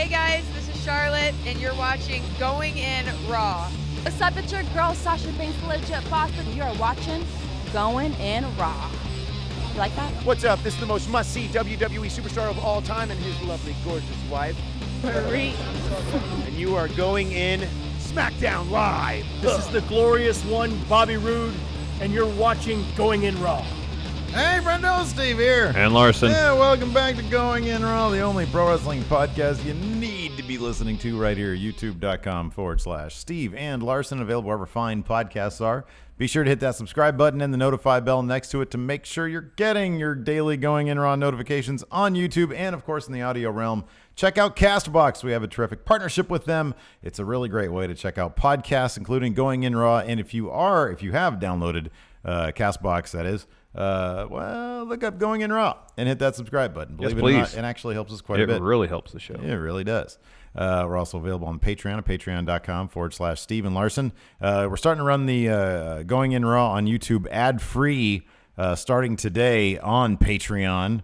Hey guys, this is Charlotte, and you're watching Going In Raw. What's up, it's your girl Sasha Banks, the legit boss, and you're watching Going In Raw. You like that? What's up? This is the most must-see WWE superstar of all time and his lovely, gorgeous wife. Marie. And you are going in Smackdown Live. This is the glorious one, Bobby Roode, and you're watching Going In Raw. Hey, friendo, Steve here. And Larson. Yeah, welcome back to Going In Raw, the only pro wrestling podcast you need to be listening to right here, youtube.com/Steve and Larson, available wherever fine podcasts are. Be sure to hit that subscribe button and the notify bell next to it to make sure you're getting your daily Going In Raw notifications on YouTube and, of course, in the audio realm. Check out CastBox. We have a terrific partnership with them. It's a really great way to check out podcasts, including Going In Raw. And if you have downloaded CastBox, that is, well, look up Going In Raw and hit that subscribe button. Believe it or not, it actually helps us quite a bit. It really helps the show. It really does. We're also available on Patreon at patreon.com/Steve and Larson. We're starting to run the Going In Raw on YouTube ad-free starting today on Patreon.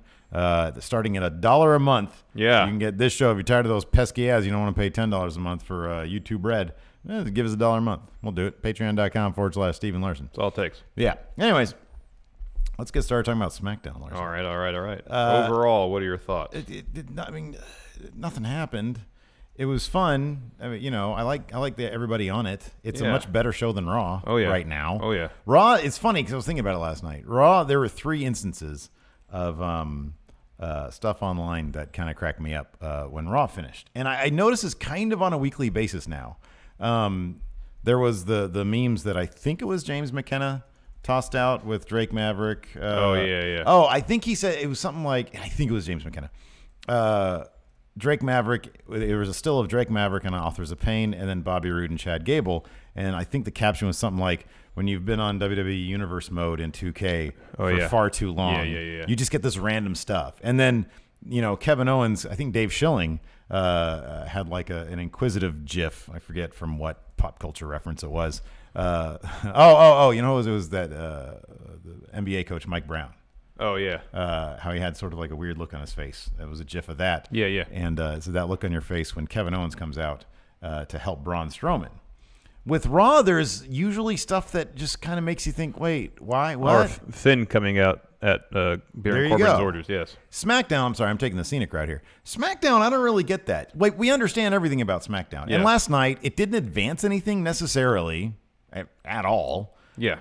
Starting at $1 a month. Yeah. You can get this show. If you're tired of those pesky ads, you don't want to pay $10 a month for YouTube Red. Give us $1 a month. We'll do it. Patreon.com/Steve and Larson. That's all it takes. Yeah. Anyways, let's get started talking about Smackdown, Larson. All right. Overall, what are your thoughts? Nothing happened. It was fun. I mean, I like everybody on it. It's a much better show than Raw right now. Oh, yeah. Raw, it's funny because I was thinking about it last night. Raw, there were 3 instances of stuff online that kind of cracked me up when Raw finished. And I notice this kind of on a weekly basis now. There was the memes that I think it was James McKenna tossed out with Drake Maverick. Yeah. I think he said it was something like, I think it was James McKenna. Drake Maverick, there was a still of Drake Maverick and Authors of Pain, and then Bobby Roode and Chad Gable. And I think the caption was something like, when you've been on WWE Universe mode in 2K for far too long, you just get this random stuff. And then, Kevin Owens, I think Dave Schilling had like an inquisitive GIF. I forget from what pop culture reference it was. It was that the NBA coach Mike Brown. Oh, yeah. How he had sort of like a weird look on his face. That was a GIF of that. Yeah. And so that look on your face when Kevin Owens comes out to help Braun Strowman. With Raw, there's usually stuff that just kind of makes you think, wait, why? What? Or Finn coming out at Baron Corbin's orders, yes. SmackDown, I'm sorry, I'm taking the scenic route here. SmackDown, I don't really get that. Like, we understand everything about SmackDown. Yeah. And last night, it didn't advance anything necessarily at all. Yeah.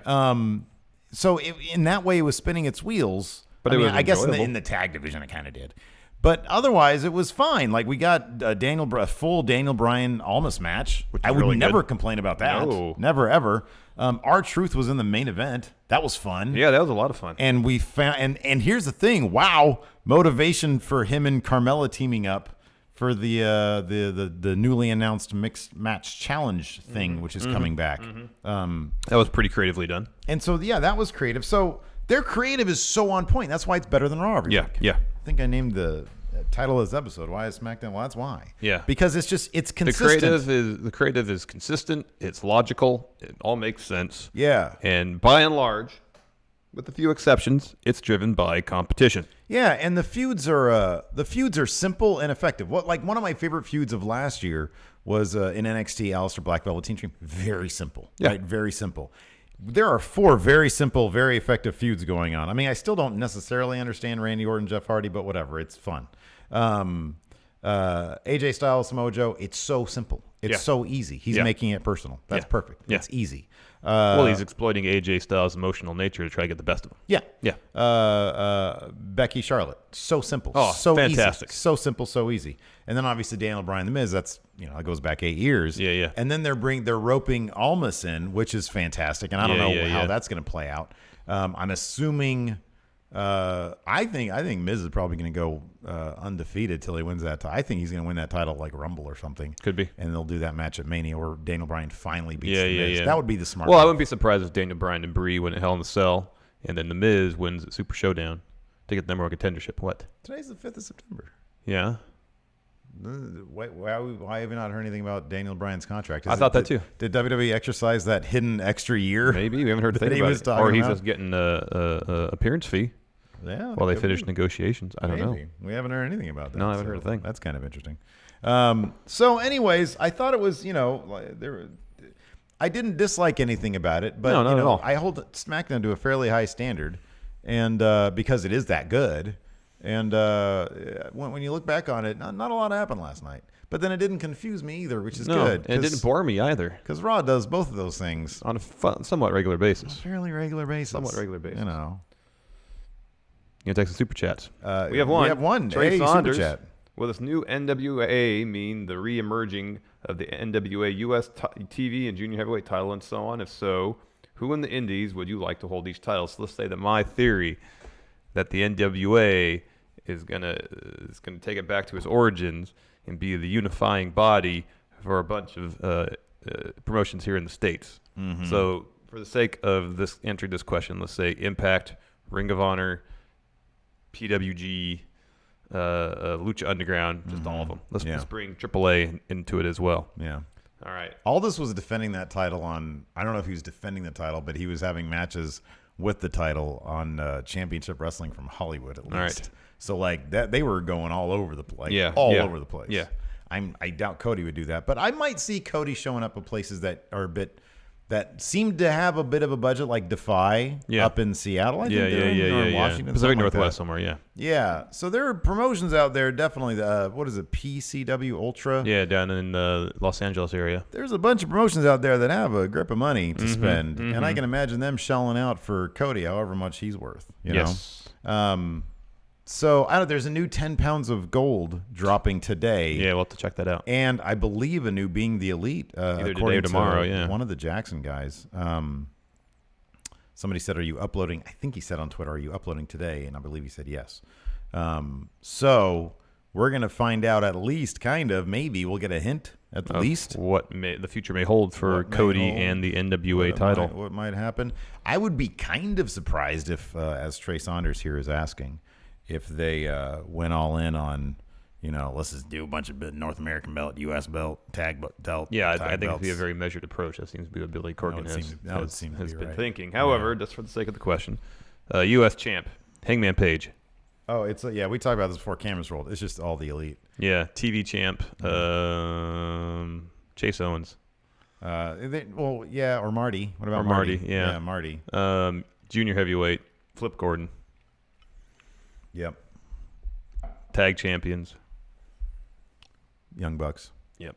So in that way, it was spinning its wheels. But I guess in the tag division, it kind of did. But otherwise, it was fine. Like, we got a full Daniel Bryan Almas match. I would never complain about that. No. Never, ever. R-Truth was in the main event. That was fun. Yeah, that was a lot of fun. And we found, and here's the thing. Wow, motivation for him and Carmella teaming up for the newly announced mixed match challenge thing, which is coming back. That was pretty creatively done. And so, that was creative. So their creative is so on point. That's why it's better than Raw every week. Yeah. I think I named the title of this episode, Why is SmackDown? Well, that's why. Yeah. Because it's consistent. The creative is consistent. It's logical. It all makes sense. Yeah. And by and large, with a few exceptions, it's driven by competition. Yeah, and the feuds are simple and effective. One of my favorite feuds of last year was in NXT, Aleister Black Velveteen Dream. Very simple. Yeah. Right? Very simple. There are 4 very simple, very effective feuds going on. I mean, I still don't necessarily understand Randy Orton, Jeff Hardy, but whatever. It's fun. AJ Styles, Samoa Joe, it's so simple. It's so easy. He's making it personal. That's perfect. Yeah. It's easy. He's exploiting AJ Styles' emotional nature to try to get the best of him. Yeah. Becky Charlotte. So simple. Oh, so fantastic. Easy. So simple, so easy. And then obviously Daniel Bryan, The Miz, that's, it goes back 8 years. Yeah. And then they're roping Almas in, which is fantastic. And I don't know how that's going to play out. I'm assuming, I think Miz is probably going to go undefeated till he wins that title. I think he's going to win that title like Rumble or something. Could be. And they'll do that match at Mania where Daniel Bryan finally beats The Miz. Yeah. That would be the smart Well, move. I wouldn't be surprised if Daniel Bryan and Brie win at Hell in a Cell, and then The Miz wins at Super Showdown to get the number 1 contendership. What? Today's the 5th of September. Yeah. Why have you not heard anything about Daniel Bryan's contract? I thought that too. Did WWE exercise that hidden extra year? Maybe. We haven't heard a thing about it. Or he's just getting an appearance fee while they finish negotiations. I don't know. We haven't heard anything about that. No, I haven't heard a thing. That's kind of interesting. So, anyways, I thought it was, I didn't dislike anything about it, but No, not at all. I hold SmackDown to a fairly high standard, and because it is that good. And when you look back on it, not a lot happened last night. But then it didn't confuse me either, which is good. And it didn't bore me either. Because Raw does both of those things On a somewhat regular basis. fairly regular basis. Somewhat regular basis. You know. You can take some super chats. We have one. Trey Hey, Saunders. Super Chat. Will this new NWA mean the re-emerging of the NWA US TV and junior heavyweight title and so on? If so, who in the indies would you like to hold each title? So let's say that my theory that the NWA is gonna take it back to its origins and be the unifying body for a bunch of promotions here in the States. Mm-hmm. So for the sake of this answering this question, let's say Impact, Ring of Honor, PWG, Lucha Underground, just all of them. Let's bring AAA into it as well. Yeah. All right. Aldous was defending that title on, I don't know if he was defending the title, but he was having matches with the title on Championship Wrestling from Hollywood, at least. All right. So, like, that they were going all over the place. Over the place. Yeah. I doubt Cody would do that, but I might see Cody showing up at places that are a bit, that seem to have a bit of a budget, like Defy up in Seattle. I think they're in Washington. Pacific Northwest somewhere, yeah. Yeah. So there are promotions out there, definitely. What is it, PCW Ultra? Yeah, down in the Los Angeles area. There's a bunch of promotions out there that have a grip of money to spend, and I can imagine them shelling out for Cody however much he's worth. You know? So I don't. There's a new 10 pounds of gold dropping today. Yeah, we'll have to check that out. And I believe a new Being the Elite. Either today or tomorrow, one of the Jackson guys. Somebody said, are you uploading? I think he said on Twitter, are you uploading today? And I believe he said yes. So we're going to find out at least, kind of, maybe we'll get a hint at the least. What the future may hold for Cody and the NWA title. What might happen. I would be kind of surprised if, as Trey Saunders here is asking, if they went all in on, let's just do a bunch of North American belt, U.S. belt, tag belt. Yeah, I think belts. it'd be a very measured approach. That seems to be what Billy Corgan has been right. thinking. However, just for the sake of the question, U.S. champ, Hangman Page. Oh, it's we talked about this before cameras rolled. It's just all the elite. Yeah, TV champ, Chase Owens. Or Marty. What about Marty? Yeah, Marty. Junior heavyweight, Flip Gordon. Yep. Tag champions. Young Bucks. Yep.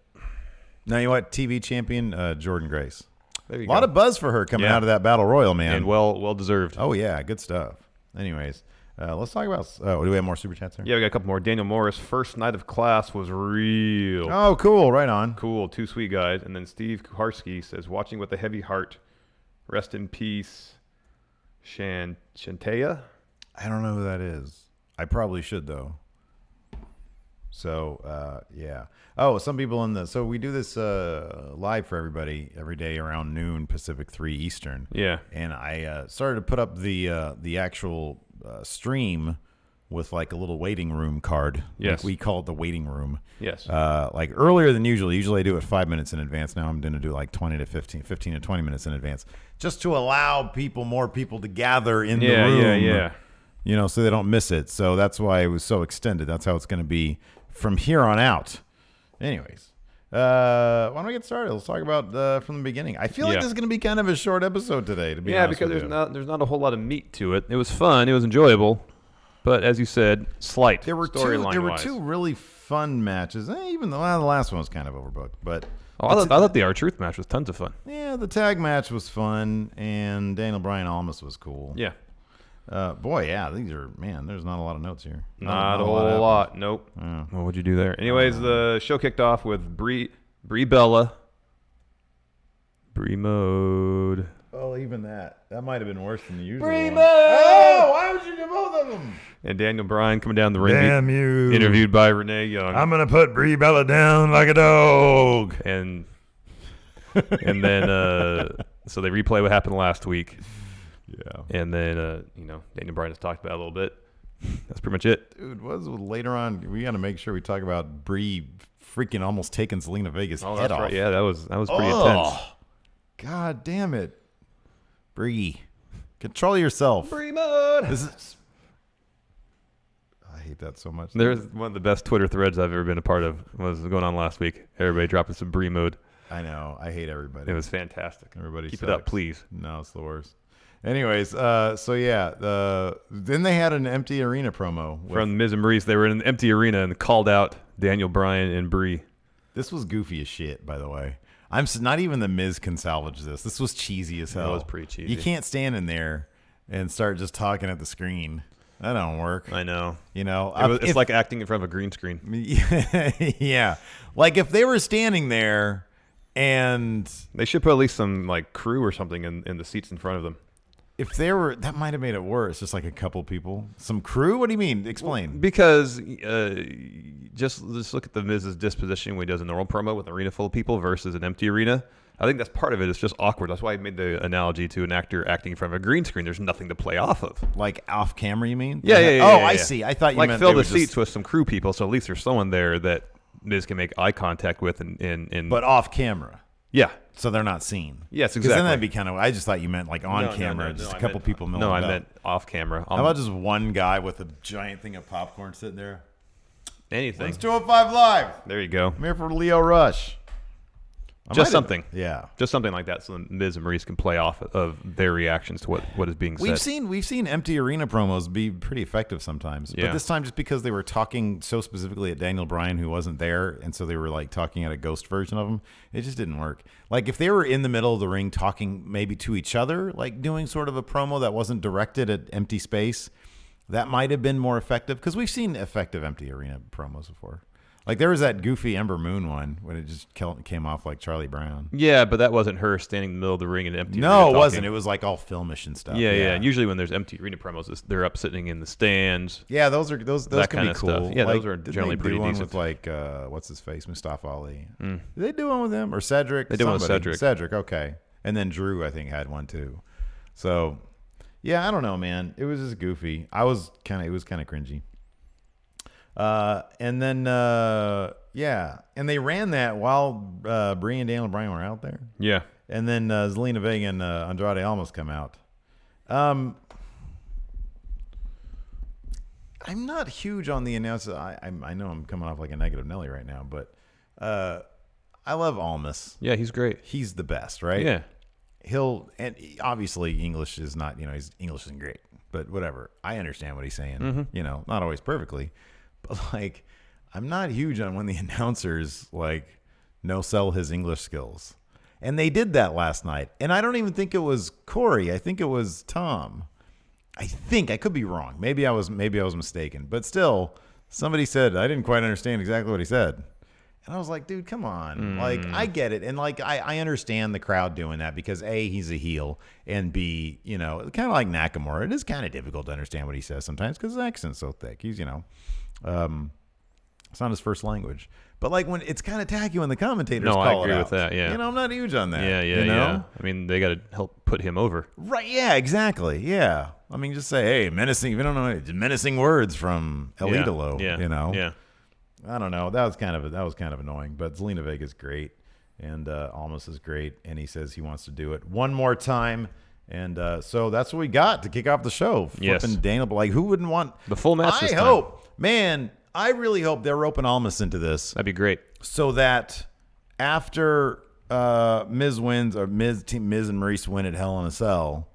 Now you know what? TV champion, Jordan Grace. There you go. A lot of buzz for her coming out of that Battle Royal, man. And well deserved. Oh, yeah. Good stuff. Anyways, let's talk about... do we have more Super Chats here? Yeah, we got a couple more. Daniel Morris, first night of class was real. Oh, cool. Right on. Cool. Two sweet guys. And then Steve Kuharski says, watching with a heavy heart. Rest in peace, Shantea. I don't know who that is. I probably should, though. So, yeah. Oh, some people in the... So we do this live for everybody every day around noon Pacific 3 Eastern. Yeah. And I started to put up the actual stream with like a little waiting room card. Yes. Like we call it the waiting room. Yes. Like earlier than usual. Usually I do it 5 minutes in advance. Now I'm going to do like 15 to 20 minutes in advance. Just to allow more people to gather in the room. Yeah. So they don't miss it. So that's why it was so extended. That's how it's going to be from here on out. Anyways, why don't we get started? Let's talk about from the beginning. I feel like this is going to be kind of a short episode today, to be honest because with there's not a whole lot of meat to it. It was fun. It was enjoyable. But as you said, slight. There were two really fun matches. Even the last one was kind of overbooked. But I thought the R-Truth match was tons of fun. Yeah, the tag match was fun, and Daniel Bryan Almas was cool. Yeah. There's not a lot of notes here. Not a whole lot. Nope. Yeah. Well, what'd you do there? Anyways, the show kicked off with Brie Bella. Brie Mode. Oh, even that might have been worse than the usual. Brie one. Mode! Oh, why would you do both of them? And Daniel Bryan coming down the ring. Damn you. Interviewed by Renee Young. I'm going to put Brie Bella down like a dog. And then, so they replay what happened last week. Yeah. And then, Daniel Bryan has talked about it a little bit. That's pretty much it. Dude, later on, we got to make sure we talk about Brie freaking almost taking Selena Vega's head off. Right. Yeah, that was pretty intense. God damn it. Brie, control yourself. Brie Mode. I hate that so much. There's one of the best Twitter threads I've ever been a part of. Was going on last week. Everybody dropping some Brie mode. I know. I hate everybody. It was fantastic. Everybody keep sucks. it up, please. No, it's the worst. Anyways, so yeah, then they had an empty arena promo From Miz and Maurice. They were in an empty arena and called out Daniel Bryan and Brie. This was goofy as shit, by the way. Not even the Miz can salvage this. This was cheesy as hell. It was pretty cheesy. You can't stand in there and start just talking at the screen. That don't work. I know. You know, It's like acting in front of a green screen. Yeah, like if they were standing there, and they should put at least some like crew or something in the seats in front of them. If they were, that might have made it worse. Just like a couple people, some crew. What do you mean? Explain. Because just look at the Miz's disposition when he does a normal promo with an arena full of people versus an empty arena. I think that's part of it. It's just awkward. That's why I made the analogy to an actor acting in front of a green screen. There's nothing to play off of. Like off camera, you mean? Yeah. Oh, yeah. I see. I thought you like meant fill they the would seats with some crew people, so at least there's someone there that Miz can make eye contact with. But off camera. Yeah. So they're not seen. Yes, Because exactly. then that'd be kind of. I just thought you meant like on camera, just a couple people milling No, I it up. meant off camera. How about just one guy with a giant thing of popcorn sitting there? anything? It's 205 Live. There you go. I'm here for Leo Rush. Just something. Yeah. Just something like that, so Miz and Maurice can play off of their reactions to what is being said. We've seen empty arena promos be pretty effective sometimes, Yeah. but this time just because they were talking so specifically at Daniel Bryan, who wasn't there, and so they were like talking at a ghost version of him, it just didn't work. Like if they were in the middle of the ring talking maybe to each other, like doing sort of a promo that wasn't directed at empty space, that might have been more effective, because we've seen effective empty arena promos before. Like there was that goofy Ember Moon one when it just came off like Charlie Brown. Yeah, but that wasn't her standing in the middle of the ring and empty. No, arena it wasn't. talking. It was like all filmish and stuff. Yeah. And usually when there's empty arena promos, they're up sitting in the stands. Yeah, those can kind be of cool. stuff. Yeah, like, those are didn't generally they pretty do one decent. with like what's his face, Mustafa Ali. Did they do one with him or Cedric? They did one with Somebody. Cedric. Cedric, okay. And then Drew, I think, had one too. So, yeah, I don't know, man. It was just goofy. It was kind of cringy. And then and they ran that while Brie and Daniel Bryan were out there. Yeah. And then Zelina Vega and Andrade almost come out. I'm not huge on the announcers. I know I'm coming off like a negative Nelly right now, but I love Almas. Yeah, he's great. He's the best, right? Yeah. And obviously English is not, his English isn't great, but whatever. I understand what he's saying, Mm-hmm. not always perfectly, but like, I'm not huge on when the announcers like no sell his English skills. And they did that last night. And I don't even think it was Corey. I think it was Tom. I could be wrong. Maybe I was mistaken, but still somebody said, I didn't quite understand exactly what he said. And I was like, dude, come on. Like, I get it. And like, I understand the crowd doing that because A, he's a heel, and B, kind of like Nakamura. It is kind of difficult to understand what he says sometimes because his accent's so thick. He's, it's not his first language. But like when it's kind of tacky when the commentators call it out. I agree with that, yeah. I'm not huge on that. Yeah. I mean, they got to help put him over. Right, yeah, exactly. Yeah. I mean, just say, hey, menacing, if you don't know it, menacing words from El Idolo, Yeah. I don't know. That was kind of annoying. But Zelina Vega's great, and Almas is great, and he says he wants to do it one more time. And so that's what we got to kick off the show. Yes. Flipping Daniel, like who wouldn't want The full match this time. I really hope they're roping Almas into this. That'd be great. So that after Miz wins, or Miz and Maurice win at Hell in a Cell,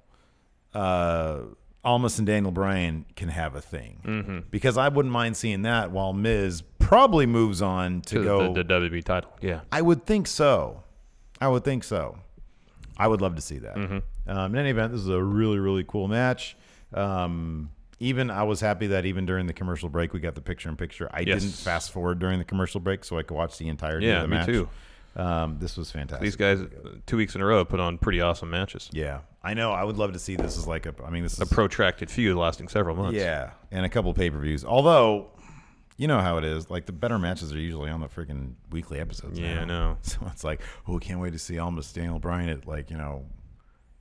Almas and Daniel Bryan can have a thing. Mm-hmm. Because I wouldn't mind seeing that while Miz probably moves on to go the WWE title. Yeah. I would think so. I would love to see that. Mm-hmm. In any event, this is a really, really cool match. Even I was happy that even during the commercial break, we got the picture-in-picture. I didn't fast forward during the commercial break, so I could watch the entirety of the match. Yeah, me too. This was fantastic. These guys, 2 weeks in a row, put on pretty awesome matches. Yeah, I know. I would love to see this as like this is A protracted feud lasting several months. Yeah, and a couple pay-per-views. Although, you know how it is. Like the better matches are usually on the freaking weekly episodes. Yeah, now. I know. So it's like, oh, can't wait to see Almas Daniel Bryan at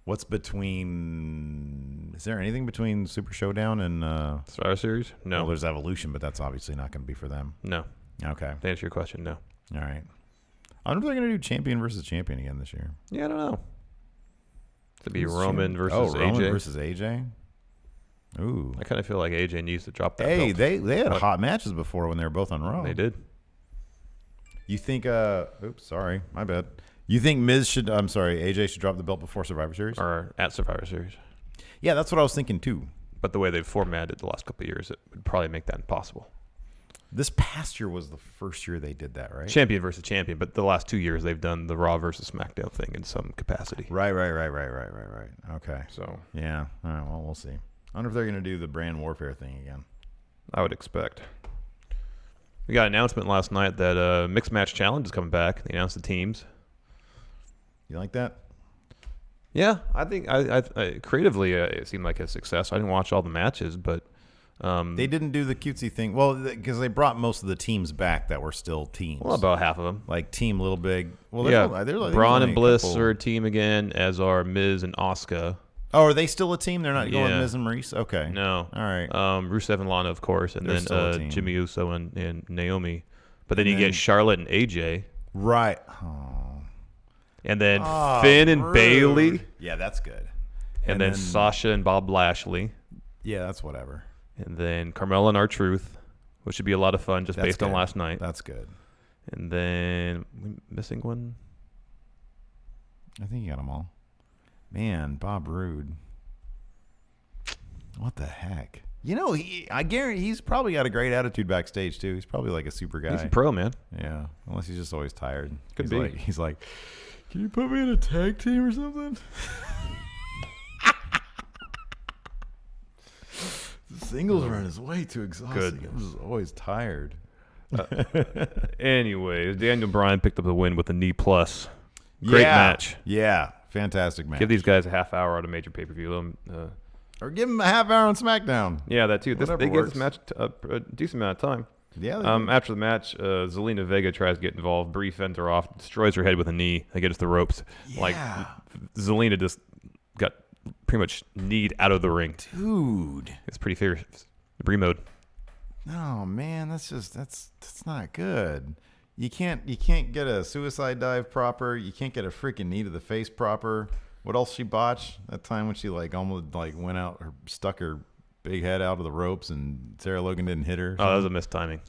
what's between? Is there anything between Super Showdown and Star Series? No. Well, there's Evolution, but that's obviously not going to be for them. No. Okay. To answer your question, no. All right. I wonder if they're going to do champion versus champion again this year. Yeah, I don't know. To be Who's Roman champion? versus AJ. Roman versus AJ. Ooh. I kind of feel like AJ needs to drop that Hey, belt. they had hot matches before when they were both on Raw. They did. You think oops, sorry, my bad. You think AJ should drop the belt before Survivor Series? Or at Survivor Series. Yeah, that's what I was thinking too. But the way they've formatted the last couple of years, it would probably make that impossible. This past year was the first year they did that, right? Champion versus champion, but the last 2 years they've done the Raw versus SmackDown thing in some capacity. Right. Okay. So Yeah. All right. Well, we'll see. I wonder if they're going to do the brand warfare thing again. I would expect. We got an announcement last night that Mixed Match Challenge is coming back. They announced the teams. You like that? Yeah, I think I creatively it seemed like a success. I didn't watch all the matches, but They didn't do the cutesy thing. Well, because they brought most of the teams back that were still teams. well, about half of them. Like Team Little Big. Well, Yeah, there's Braun only and a Bliss couple. are a team again, as are Miz and Asuka. Oh, are they still a team? They're not going Yeah. Miz and Maurice? Okay. No. All right. Rusev and Lana, of course, and They're still a then team. Jimmy Uso and Naomi. But then And you then- get Charlotte and AJ, Right. Oh. and then Oh, Finn and rude. Bailey, Yeah, that's good. and then Sasha and Bob Lashley, Yeah, that's whatever. and then Carmella and R-Truth, which should be a lot of fun just That's based on good. last night. That's good. And then missing one. I think you got them all. Man, Bob Roode. What the heck? You know, I guarantee he's probably got a great attitude backstage too. He's probably like a super guy. He's a pro, man. Yeah, unless he's just always tired. Could he's be. He's like, can you put me in a tag team or something? The singles run is way too exhausting. Good. I'm just always tired. Anyways, Daniel Bryan picked up the win with a knee plus. Great match. Yeah, fantastic match. Give these guys a half hour on a major pay-per-view. Or give him a half hour on SmackDown. Yeah, that too. Whatever They gave this works. match a decent amount of time. Yeah. After the match, Zelina Vega tries to get involved. Brie fends her off, destroys her head with a knee. They get us the ropes. Like Zelina just got pretty much kneed out of the ring. Dude. It's pretty fierce. Brie mode. No, man, that's not good. You can't get a suicide dive proper. You can't get a freaking knee to the face proper. What else she botched that time when she almost went out, stuck her big head out of the ropes, and Sarah Logan didn't hit her. Oh, that was a missed timing.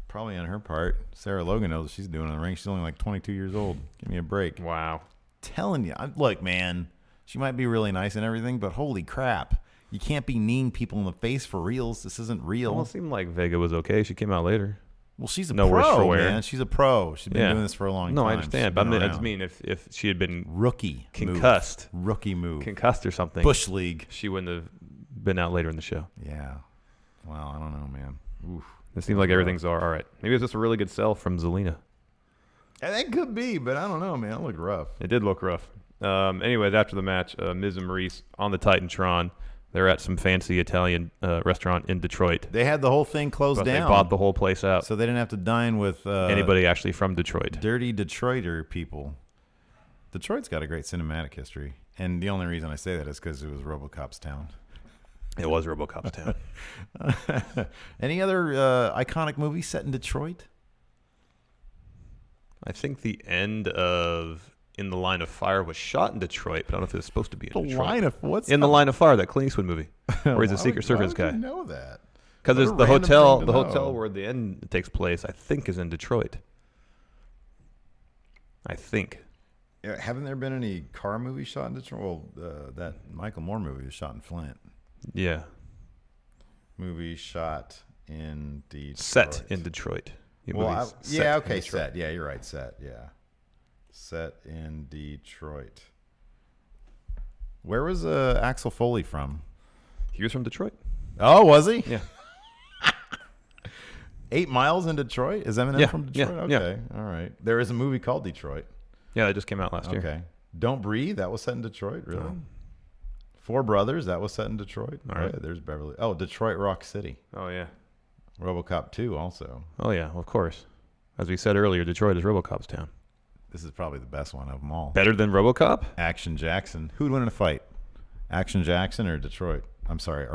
Probably on her part. Sarah Logan knows what she's doing in the ring. She's only 22 years old. Give me a break. Wow. Telling you, look, man, she might be really nice and everything, but holy crap. You can't be kneeing people in the face for reals. This isn't real. Well, it seemed like Vega was okay. She came out later. Well, she's a No worse for pro, wear. man. She's a pro. She's been doing this for a long time. No, I understand. She's But been I just around. mean if she had been Rookie concussed. move. Rookie move. Concussed or something, Bush League. she wouldn't have been out later in the show. Yeah. Well, I don't know, man. Oof. It seems like everything's all right. Maybe it's just a really good sell from Zelina. That could be, but I don't know, man. It looked rough. It did look rough. Anyways, after the match, Miz and Maurice on the Titantron. They're at some fancy Italian restaurant in Detroit. They had the whole thing closed But down. they bought the whole place out. So they didn't have to dine with Anybody actually from Detroit. dirty Detroiter people. Detroit's got a great cinematic history. And the only reason I say that is because it was RoboCop's town. It was RoboCop's town. Any other iconic movies set in Detroit? I think the end of In the Line of Fire was shot in Detroit, but I don't know if it was supposed to be in Detroit. In the Line of Fire, that Clint Eastwood movie, where he's a Secret Service guy. I know that. Because What there's a the random hotel, thing to the know. hotel where the end takes place. I think is in Detroit. I think. Yeah, haven't there been any car movies shot in Detroit? Well, that Michael Moore movie was shot in Flint. Yeah. Movie shot in Detroit. Set in Detroit. The Well, movie's set yeah, in okay, Detroit. set. Yeah, you're right, set. Yeah. Set in Detroit. Where was Axel Foley from? He was from Detroit. Oh, was he? Yeah. 8 Miles in Detroit? Is Eminem Yeah, from Detroit? yeah, Okay, all right. There is a movie called Detroit. Yeah, that just came out last year. Okay. Don't Breathe, that was set in Detroit, really? Four Brothers, that was set in Detroit. All right. Yeah, there's Beverly. Oh, Detroit Rock City. Oh, yeah. RoboCop 2 also. Oh, yeah, well, of course. As we said earlier, Detroit is RoboCop's town. This is probably the best one of them all. Better than RoboCop? Action Jackson. Who'd win in a fight? Action Jackson or Detroit? I'm sorry.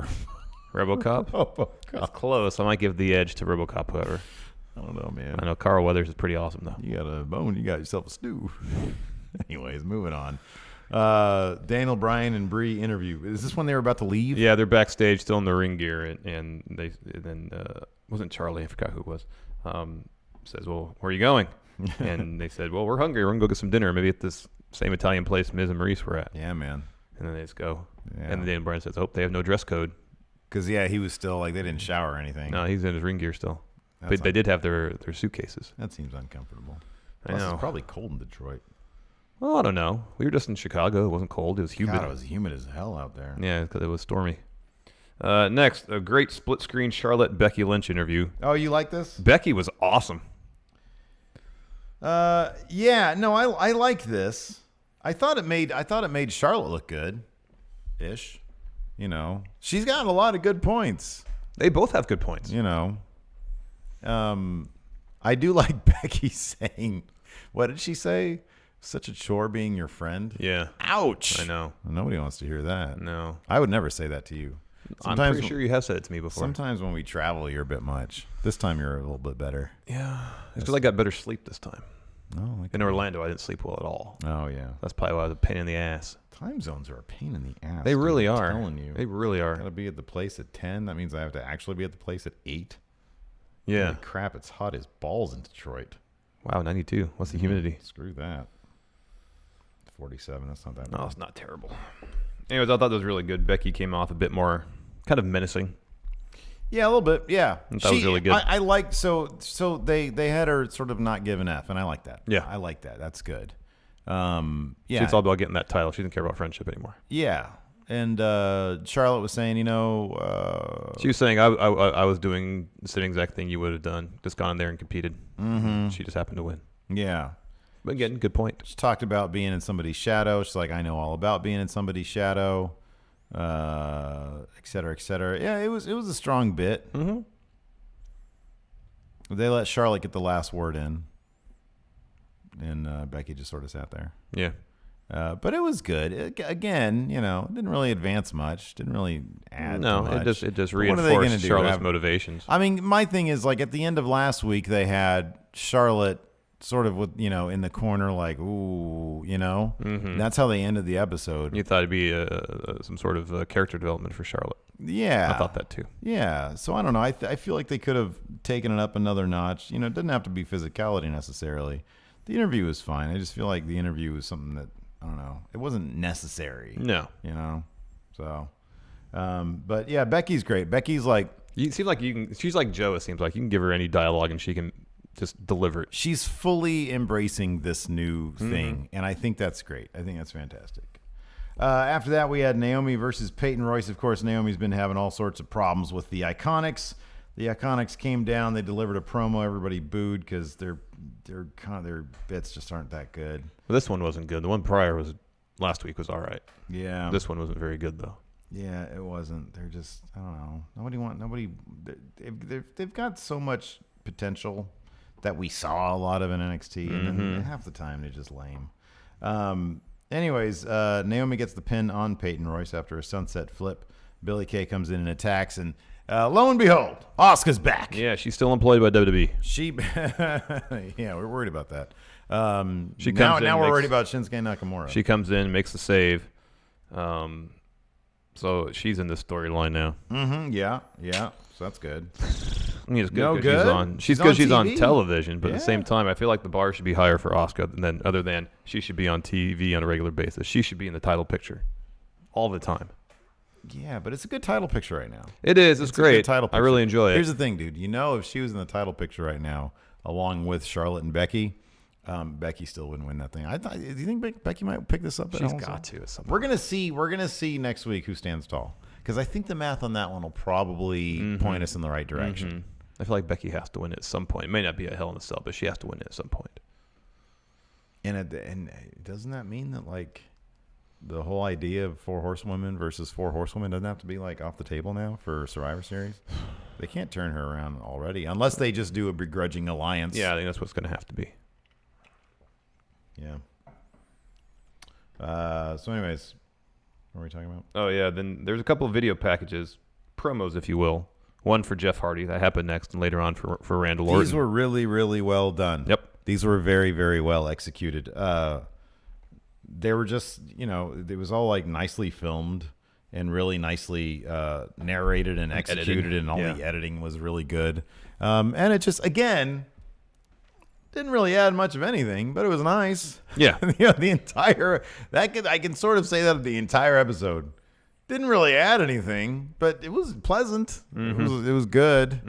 RoboCop? RoboCop. It's close. I might give the edge to RoboCop, however. I don't know, man. I know Carl Weathers is pretty awesome, though. You got a bone, you got yourself a stew. Anyways, moving on. Daniel Bryan and Bree interview. Is this when they were about to leave? Yeah, they're backstage still in the ring gear, and then wasn't Charlie? I forgot who it was. Says, "Well, where are you going?" And they said, "Well, we're hungry. We're gonna go get some dinner. Maybe at this same Italian place Miz and Maurice were at." Yeah, man. And then they just go. Yeah. And then Daniel Bryan says, "Oh, they have no dress code." Because he was still like they didn't shower or anything. No, he's in his ring gear still. But they did have their suitcases. That seems uncomfortable. I Plus, know. it's probably cold in Detroit. Well, I don't know. We were just in Chicago. It wasn't cold. It was humid. God, it was humid as hell out there. Yeah, because it was stormy. Next, a great split-screen Charlotte Becky Lynch interview. Oh, you like this? Becky was awesome. Yeah. No, I like this. I thought it made Charlotte look good, ish. You know, she's got a lot of good points. They both have good points. You know, I do like Becky saying, what did she say? Such a chore being your friend. Yeah. Ouch. I know. Nobody wants to hear that. No. I would never say that to you. I'm pretty sure you have said it to me before. Sometimes when we travel, you're a bit much. This time you're a little bit better. Yeah. It's because I got better sleep this time. Oh, In Orlando, I didn't sleep well at all. Oh, yeah. That's probably why I was a pain in the ass. Time zones are a pain in the ass. They really I'm are. telling you. They really are. Gotta be at the place at 10. That means I have to actually be at the place at 8. Yeah. Holy crap, it's hot as balls in Detroit. Wow, 92. What's the humidity? Screw that. 47. That's not that No, bad. it's not terrible. Anyways, I thought that was really good. Becky came off a bit more kind of menacing. Yeah, a little bit. Yeah, That was really good. I like so they had her sort of not give an F, and I like that. Yeah. I like that. That's good. Yeah. Yeah, It's all about getting that title. She didn't care about friendship anymore. yeah. And Charlotte was saying, She was saying, I was doing the same exact thing you would have done. Just gone in there and competed. Mm-hmm. She just happened to win. yeah. But again, good point. She talked about being in somebody's shadow. She's like, I know all about being in somebody's shadow, et cetera, et cetera. Yeah, it was a strong bit. Mm-hmm. They let Charlotte get the last word in, and Becky just sort of sat there. Yeah. But it was good. Again, didn't really advance much. Didn't really add too much. It just But what are they gonna reinforced do? Charlotte's motivations. I mean, my thing is, like, at the end of last week, they had Charlotte sort of with, in the corner, like, ooh, Mm-hmm. And that's how they ended the episode. You thought it'd be some sort of character development for Charlotte. Yeah. I thought that too. Yeah. So I don't know. I feel like they could have taken it up another notch. It doesn't have to be physicality necessarily. The interview was fine. I just feel like the interview was something that, I don't know, it wasn't necessary. No. So, but yeah, Becky's great. Becky's like, You seem like she's like Joe, it seems like. You can give her any dialogue and she can just deliver it. she's fully embracing this new thing, and I think that's great. I think that's fantastic. After that, we had Naomi versus Peyton Royce. Of course, Naomi's been having all sorts of problems with the Iconics. The Iconics came down. They delivered a promo. Everybody booed because their bits just aren't that good. Well, this one wasn't good. The one prior last week was all right. Yeah. This one wasn't very good though. Yeah, it wasn't. They're just, I don't know. They've got so much potential that we saw a lot of in NXT, and then half the time they're just lame. Anyways, Naomi gets the pin on Peyton Royce after a sunset flip. Billie Kay comes in and attacks, and lo and behold, Asuka's back. Yeah, she's still employed by WWE. Yeah, we're worried about that. She comes in, now we're makes- worried about Shinsuke Nakamura. She comes in, makes the save. So she's in this storyline now. Yeah. So that's good. I mean, it's good No 'cause good? She's She's good. on She's on TV. television, but at the Yeah. same time, I feel like the bar should be higher for Asuka other than she should be on TV on a regular basis. She should be in the title picture all the time. Yeah, but it's a good title picture right now. It is. It's a good great. title I really picture. enjoy it. Here's the thing, dude. If she was in the title picture right now, along with Charlotte and Becky, Becky still wouldn't win that thing. Do you think Becky might pick this up? She's got to at some point. We're gonna see next week who stands tall, because I think the math on that one will probably point us in the right direction. I feel like Becky has to win it at some point. It may not be a Hell in a Cell, but she has to win it at some point. And doesn't that mean that, like, the whole idea of 4 horsewomen versus 4 horsewomen doesn't have to be, like, off the table now for Survivor Series? They can't turn her around already, unless they just do a begrudging alliance. Yeah, I think that's what's going to have to be. Yeah. So anyways, what were we talking about? Oh, yeah. Then there's a couple of video packages, promos, if you will. One for Jeff Hardy. That happened next, and later on for Randall Orton. These were really, really well done. Yep. These were very, very well executed. they were just, it was all like nicely filmed and really nicely narrated and executed, and all the editing was really good. And it just, again, didn't really add much of anything, but it was nice. Yeah. The entire, I can sort of say that the entire episode didn't really add anything, but it was pleasant. It was good.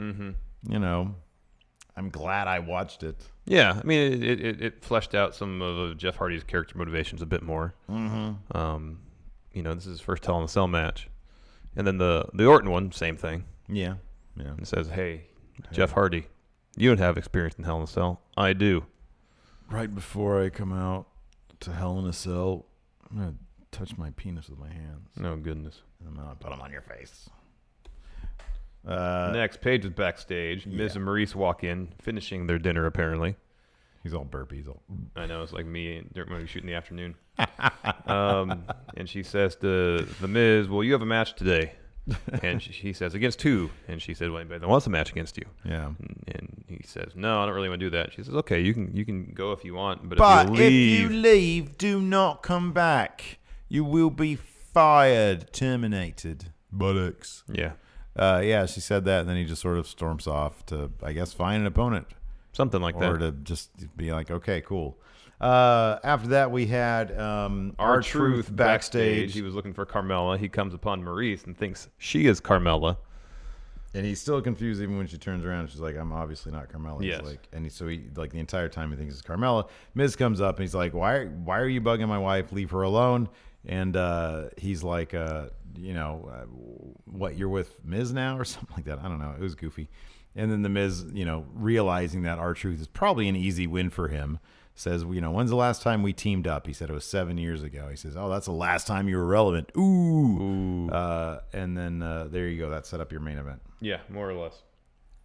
I'm glad I watched it. Yeah, I mean, it fleshed out some of Jeff Hardy's character motivations a bit more. This is his first Hell in a Cell match, and then the Orton one, same thing. Yeah. It says, "Hey, Jeff Hardy, you don't have experience in Hell in a Cell. I do." Right before I come out to Hell in a Cell, I'm gonna touch my penis with my hands. Oh goodness! And I'm gonna put them on your face. Next, Paige is backstage. Miz and Maurice walk in, finishing their dinner apparently. He's all burpy. I know, it's like me when we shoot in the afternoon. And she says to the Miz, "Well, you have a match today." And he says, "Against who?" And she said, "Well, anybody that wants a match against you." Yeah. And he says, "No, I don't really want to do that." She says, "Okay, you can go if you want, but if you leave, do not come back. You will be fired, terminated." Buttocks. Yeah. She said that, and then he just sort of storms off to, I guess, find an opponent. Something like that. Or to just be like, okay, cool. After that, we had R-Truth backstage. He was looking for Carmella. He comes upon Maurice and thinks she is Carmella. And he's still confused even when she turns around. She's like, "I'm obviously not Carmella." Yes. He's like, so he like the entire time he thinks it's Carmella. Miz comes up and he's like, "Why are you bugging my wife? Leave her alone." And he's like, "What, you're with Miz now?" or something like that. I don't know. It was goofy. And then the Miz, realizing that R-Truth is probably an easy win for him, says, "When's the last time we teamed up?" He said it was 7 years ago. He says, "Oh, that's the last time you were relevant." Ooh. And then there you go. That set up your main event. Yeah, more or less.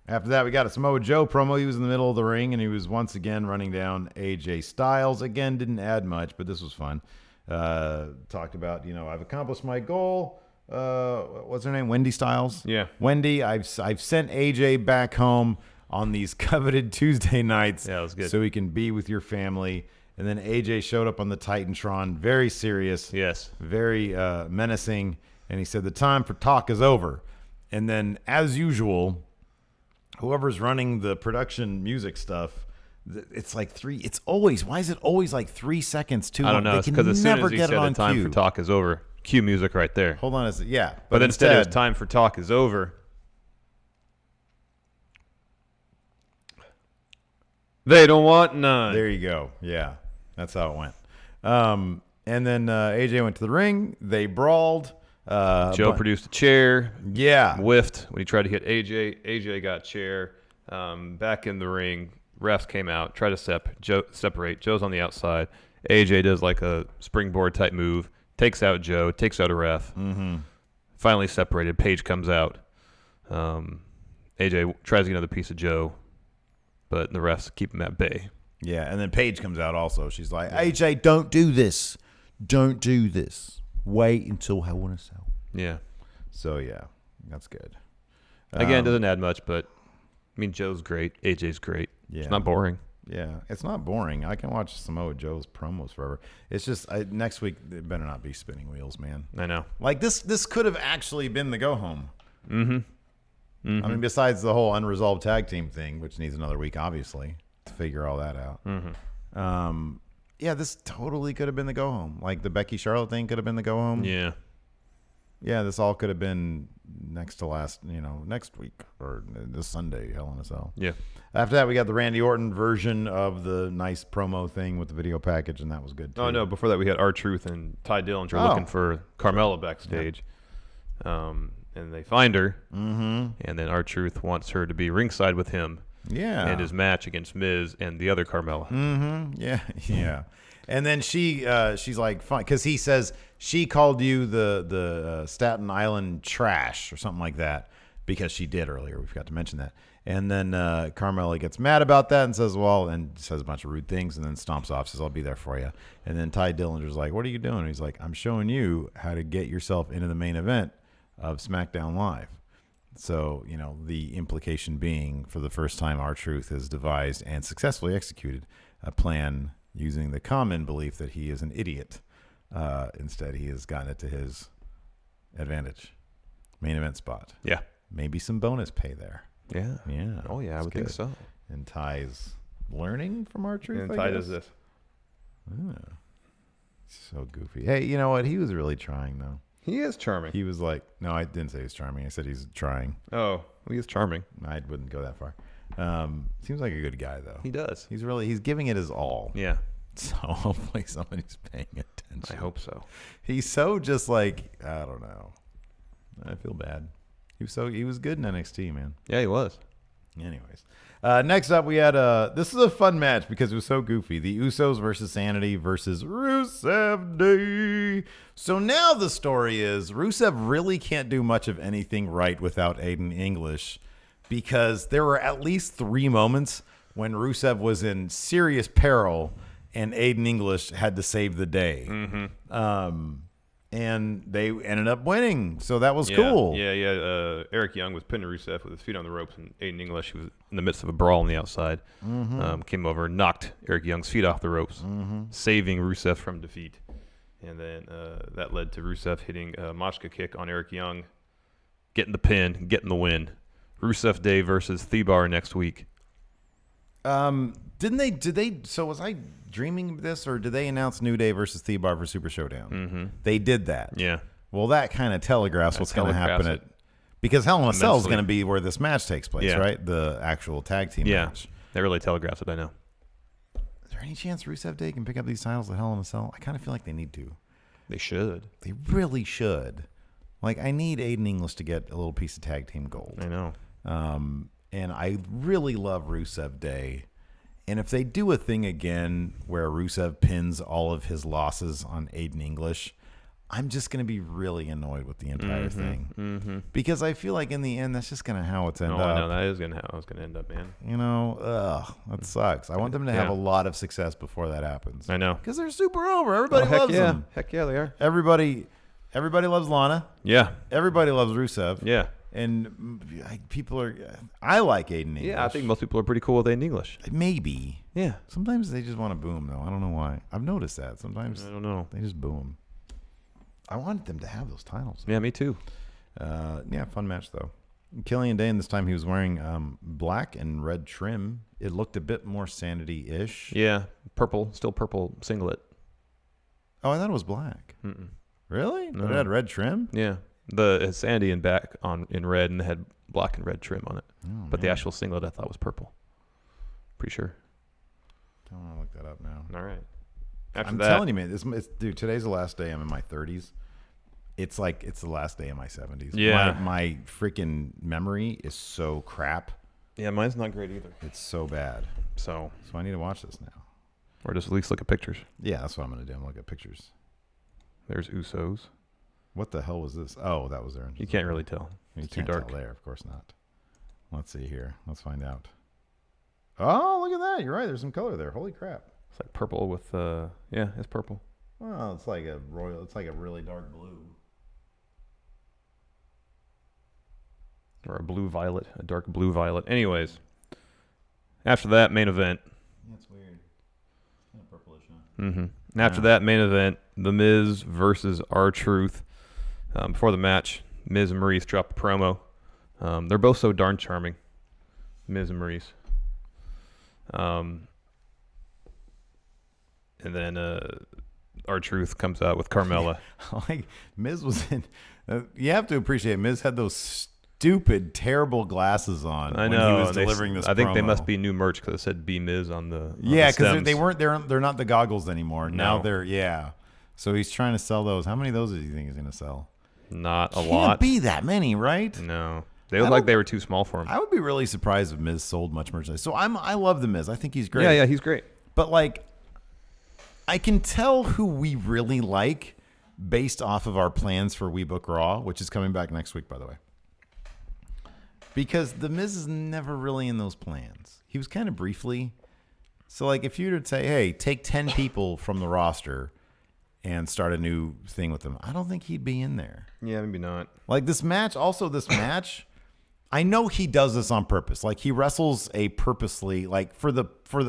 After that, we got a Samoa Joe promo. He was in the middle of the ring, and he was once again running down AJ Styles. Again, didn't add much, but this was fun. Talked about, I've accomplished my goal. What's her name? Wendy Styles? Yeah. Wendy, I've sent AJ back home on these coveted Tuesday nights. Yeah, that was good. So he can be with your family. And then AJ showed up on the Titantron, very serious. Yes. Very menacing. And he said, "The time for talk is over." And then, as usual, whoever's running the production music stuff, it's like why is it always like 3 seconds too long? I don't know. It's because as soon as he said the time for talk is over, cue music right there. Hold on a second. Yeah. But instead it was time for talk is over. They don't want none. There you go. Yeah. That's how it went. And then AJ went to the ring. They brawled. Joe produced a chair. Yeah. Whiffed when he tried to hit AJ. AJ got chair. Back in the ring. Refs came out, tried to separate. Joe's on the outside. AJ does like a springboard type move, takes out Joe, takes out a ref. Mm-hmm. Finally separated. Paige comes out. AJ tries to get another piece of Joe, but the refs keep him at bay. Yeah, and then Paige comes out also. She's like, "AJ, don't do this. Don't do this. Wait until Hell in a Cell." Yeah. So, yeah, that's good. Again, doesn't add much, but, I mean, Joe's great. AJ's great. Yeah. It's not boring. Yeah, it's not boring. I can watch Samoa Joe's promos forever. It's just next week it better not be spinning wheels, man. I know. Like this could have actually been the go home. Mm-hmm. I mean, besides the whole unresolved tag team thing, which needs another week, obviously, to figure all that out. Mm-hmm. Yeah, this totally could have been the go home. Like the Becky Charlotte thing could have been the go home. Yeah. Yeah, this all could have been next week or this Sunday, Hell in a Cell. Yeah. After that, we got the Randy Orton version of the nice promo thing with the video package, and that was good too. Oh, no. Before that, we had R-Truth and Ty Dillinger looking for Carmella backstage. Yeah. And they find her. Mm-hmm. And then R-Truth wants her to be ringside with him. Yeah. And his match against Miz and the other Carmella. Mm-hmm. Yeah. Yeah. And then she's like, fine, because he says she called you the Staten Island trash or something like that, because she did earlier. We forgot to mention that. And then Carmella gets mad about that and says, well, and says a bunch of rude things, and then stomps off, says, "I'll be there for you." And then Ty Dillinger's like, "What are you doing?" And he's like, "I'm showing you how to get yourself into the main event of SmackDown Live." So, the implication being, for the first time, R-Truth has devised and successfully executed a plan using the common belief that he is an idiot. Instead, he has gotten it to his advantage. Main event spot. Yeah. Maybe some bonus pay there. Yeah. Yeah. Oh, yeah, I would think so. And Ty's learning from R-Truth, And I Ty guess? does this. Oh. So goofy. Hey, you know what? He was really trying, though. He is charming. He was like, no, I didn't say he's charming. I said he's trying. Oh, he is charming. I wouldn't go that far. Seems like a good guy, though. He does. He's giving it his all. Yeah. So hopefully somebody's paying attention. I hope so. He's so just like, I don't know. I feel bad. He was good in NXT, man. Yeah, he was. Anyways, next up we had this is a fun match because it was so goofy. The Usos versus Sanity versus Rusev Day. So now the story is Rusev really can't do much of anything right without Aiden English, because there were at least 3 moments when Rusev was in serious peril and Aiden English had to save the day. And they ended up winning, so that was cool. Yeah. Eric Young was pinning Rusev with his feet on the ropes, and Aiden English, who was in the midst of a brawl on the outside, came over and knocked Eric Young's feet off the ropes, saving Rusev from defeat. And then that led to Rusev hitting a Machka kick on Eric Young, getting the pin, getting the win. Rusev Day versus Thebar next week. Did they? So was I dreaming of this, or did they announce New Day versus Thebar for Super Showdown? They did that. Yeah. Well, that kind of telegraphs what's going to happen telegraphs because Hell in a Cell is immensely. going to be where this match takes place, Yeah. right? The actual tag team Yeah. match. That really telegraphs it, I know. Is there any chance Rusev Day can pick up these titles at Hell in a Cell? I kind of feel like they need to. They should. They really should. Like, I need Aiden English to get a little piece of tag team gold. I know. And I really love Rusev Day. And if they do a thing again where Rusev pins all of his losses on Aiden English, I'm just going to be really annoyed with the entire thing. Because I feel like in the end, that's just going to how it's end I up. know that is how it's going to end up, man. You know, that sucks. I want them to have a lot of success before that happens. I know. Because they're super over. Everybody heck loves yeah. them. Heck yeah, they are. Everybody loves Lana. Yeah. Everybody loves Rusev. Yeah. And people are. I like Aiden English. Yeah, I think most people are pretty cool with Aiden English. Maybe. Yeah. Sometimes they just want to boo him, though. I don't know why. I've noticed that. Sometimes I don't know. they just boo him. I wanted them to have those titles. Yeah, me too. Yeah, fun match, though. Killian Dane, this time he was wearing black and red trim. It looked a bit more Sanity-ish. Yeah, still purple singlet. Oh, I thought it was black. Really? No. But it had red trim? Yeah, the Sandy in back in red and it had black and red trim on it. But the actual singlet I thought was purple. Pretty sure. I want to look that up now. All right. I'm telling you, man. Dude, today's the last day. I'm in my 30s. It's like it's the last day of my 70s. Yeah. My freaking memory is so crap. Yeah, mine's not great either. It's so bad. So I need to watch this now. or just at least look at pictures. Yeah, that's what I'm going to do. I'm going to look at pictures. There's Usos. What the hell was this? Oh, that was there. You can't really tell. You It's too can't dark. tell there. Of course not. Let's see here. Let's find out. Oh, look at that. You're right. There's some color there. Holy crap. It's like purple with yeah, it's purple. Well, it's like a really dark blue. Or a blue violet, a dark blue violet. Anyways, after that main event. That's weird. It's kind of purplish, huh? Mm-hmm. After that main event, The Miz versus R-Truth. Before the match, Miz and Maurice dropped a promo. They're both so darn charming, Miz and Maurice. And then R-Truth comes out with Carmella. Like Miz was in. You have to appreciate Miz had those stupid, terrible glasses on I when know. he was and delivering this. I think they promo. must be new merch because it said "Be Miz" on the. Yeah, because because they're not the goggles anymore. Now No. they're So he's trying to sell those. How many of those do you think he's going to sell? not a Can't lot. be that many, right? No, they look like they were too small for him. I would be really surprised if Miz sold much merchandise. So I love the Miz. I think he's great. Yeah, he's great. But like, I can tell who we really like based off of our plans for We Book Raw, which is coming back next week, by the way. Because the Miz is never really in those plans. He was kind of briefly. So like, if you were to say, "Hey, take 10 people from the roster and start a new thing with them," I don't think he'd be in there. Yeah, maybe not. Like this match, I know he does this on purpose. Like he wrestles purposely, like for the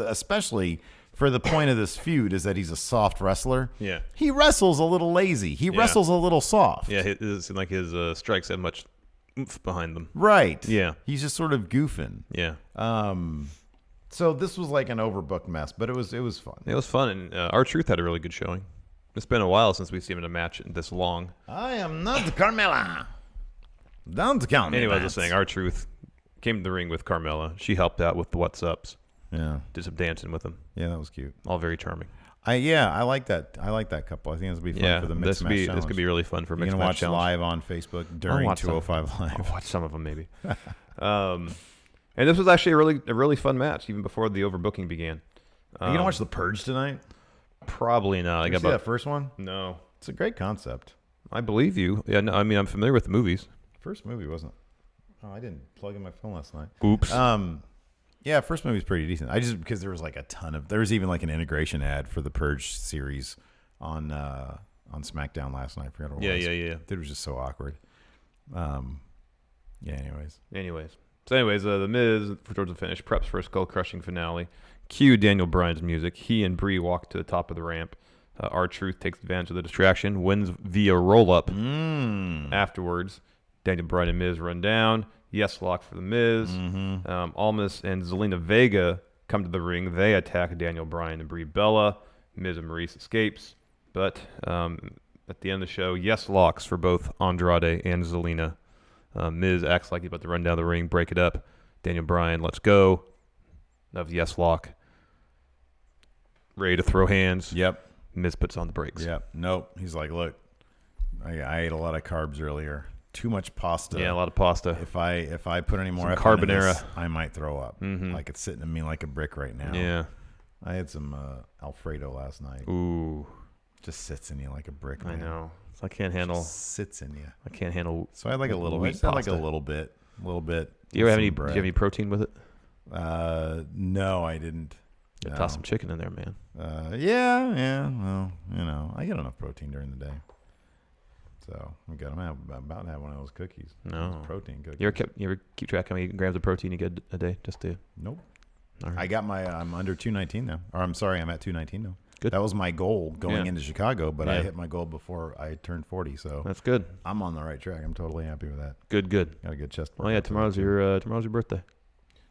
especially for the point of this feud is that he's a soft wrestler. Yeah. He wrestles a little lazy. He wrestles a little soft. Yeah, it seemed like his strikes had much oomph behind them. Right. Yeah. He's just sort of goofing. Yeah. So this was like an overbooked mess, but it was fun. It was fun, and R-Truth had a really good showing. It's been a while since we've seen him in a match this long. I am not Carmella. Down to count. Anyway, I was just saying, R-Truth came to the ring with Carmella. She helped out with the What's Ups. Yeah. Did some dancing with him. Yeah, that was cute. All very charming. I like that. I like that couple. I think this will be fun for the mixed match challenge. This could be really fun for mixed You're gonna match watch challenge. live on Facebook during 205 Live. I'll watch some of them maybe. And this was actually a really fun match, even before the overbooking began. Are you gonna watch The Purge tonight? Probably not. Did you see that first one? No. It's a great concept. I believe you. Yeah, no, I mean, I'm familiar with the movies. First movie wasn't. Oh, I didn't plug in my phone last night. Oops. Yeah, first movie's pretty decent. I just because there was like there was even like an integration ad for the Purge series on Smackdown last night. I forgot what it was. Yeah. It was just so awkward. Yeah. Anyways, the Miz towards the finish preps for a skull crushing finale. Cue Daniel Bryan's music. He and Bree walk to the top of the ramp. R-Truth takes advantage of the distraction, wins via roll up. Afterwards, Daniel Bryan and Miz run down. Yes lock for the Miz. Almas and Zelina Vega come to the ring. They attack Daniel Bryan and Brie Bella. Miz and Maurice escapes. But at the end of the show, yes locks for both Andrade and Zelina. Miz acts like he's about to run down the ring, break it up. Daniel Bryan, let's go. Of yes lock. Ready to throw hands. Yep. Miz puts on the brakes. Yep. Nope. He's like, look, I ate a lot of carbs earlier. Too much pasta. Yeah, a lot of pasta. If I put any more Some effort into carbonara. this, I might throw up. Like it's sitting in me like a brick right now. Yeah. I had some Alfredo last night. Ooh. Just sits in you like a brick, I man. know. I can't handle. Just sits in you. I can't handle. So I had like a little. I wheat just had like a pasta. little bit. A little bit. Do you ever have any? Some Do bread. you have any protein with it? No, I didn't. Yeah, No. toss some chicken in there, man. Yeah. Well, I get enough protein during the day. So I'm good. I'm about to have one of those cookies. No. Those protein cookies. You ever keep track how many grams of protein you get a day? Just to. Nope. All right. I got I'm under 219 now. Or I'm sorry, I'm at 219 now. Good. That was my goal going Yeah. into Chicago, but I Yeah. hit my goal before I turned 40. So That's good. I'm on the right track. I'm totally happy with that. Good. Got a good chest. Oh yeah, tomorrow's your birthday.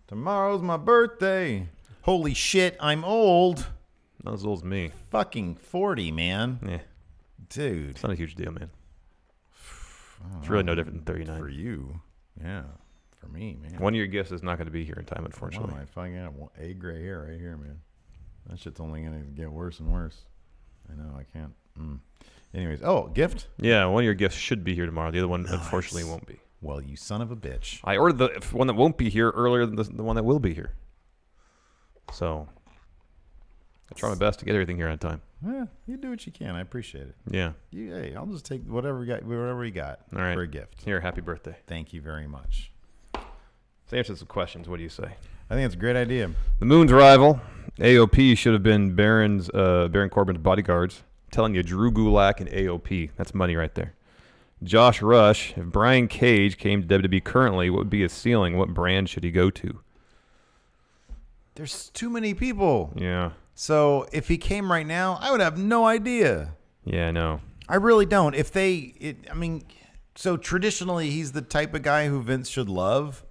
Tomorrow's my birthday. Holy shit, I'm old. Not as old as me. Fucking 40, man. Yeah, Dude. it's not a huge deal, man. It's really no different than 39. For you. Yeah. For me, man. One of your gifts is not going to be here in time, One unfortunately. of my fucking a gray hair right here, man. That shit's only gonna get worse and worse. I know, I can't. Anyways, gift? Yeah, one of your gifts should be here tomorrow. The other one, unfortunately, won't be. Well, you son of a bitch. I ordered the one that won't be here earlier than the one that will be here. So I try my best to get everything here on time. Yeah, you do what you can. I appreciate it. Yeah. Hey, I'll just take whatever you got All right. for a gift. Here, happy birthday. Thank you very much. Let's answer some questions. What do you say? I think it's a great idea. The Moon's rival, AOP, should have been Baron Corbin's bodyguards. I'm telling you, Drew Gulak and AOP. That's money right there. Josh Rush, if Brian Cage came to WWE currently, what would be his ceiling? What brand should he go to? There's too many people. Yeah. So if he came right now, I would have no idea. Yeah, I know. I really don't. So traditionally, he's the type of guy who Vince should love.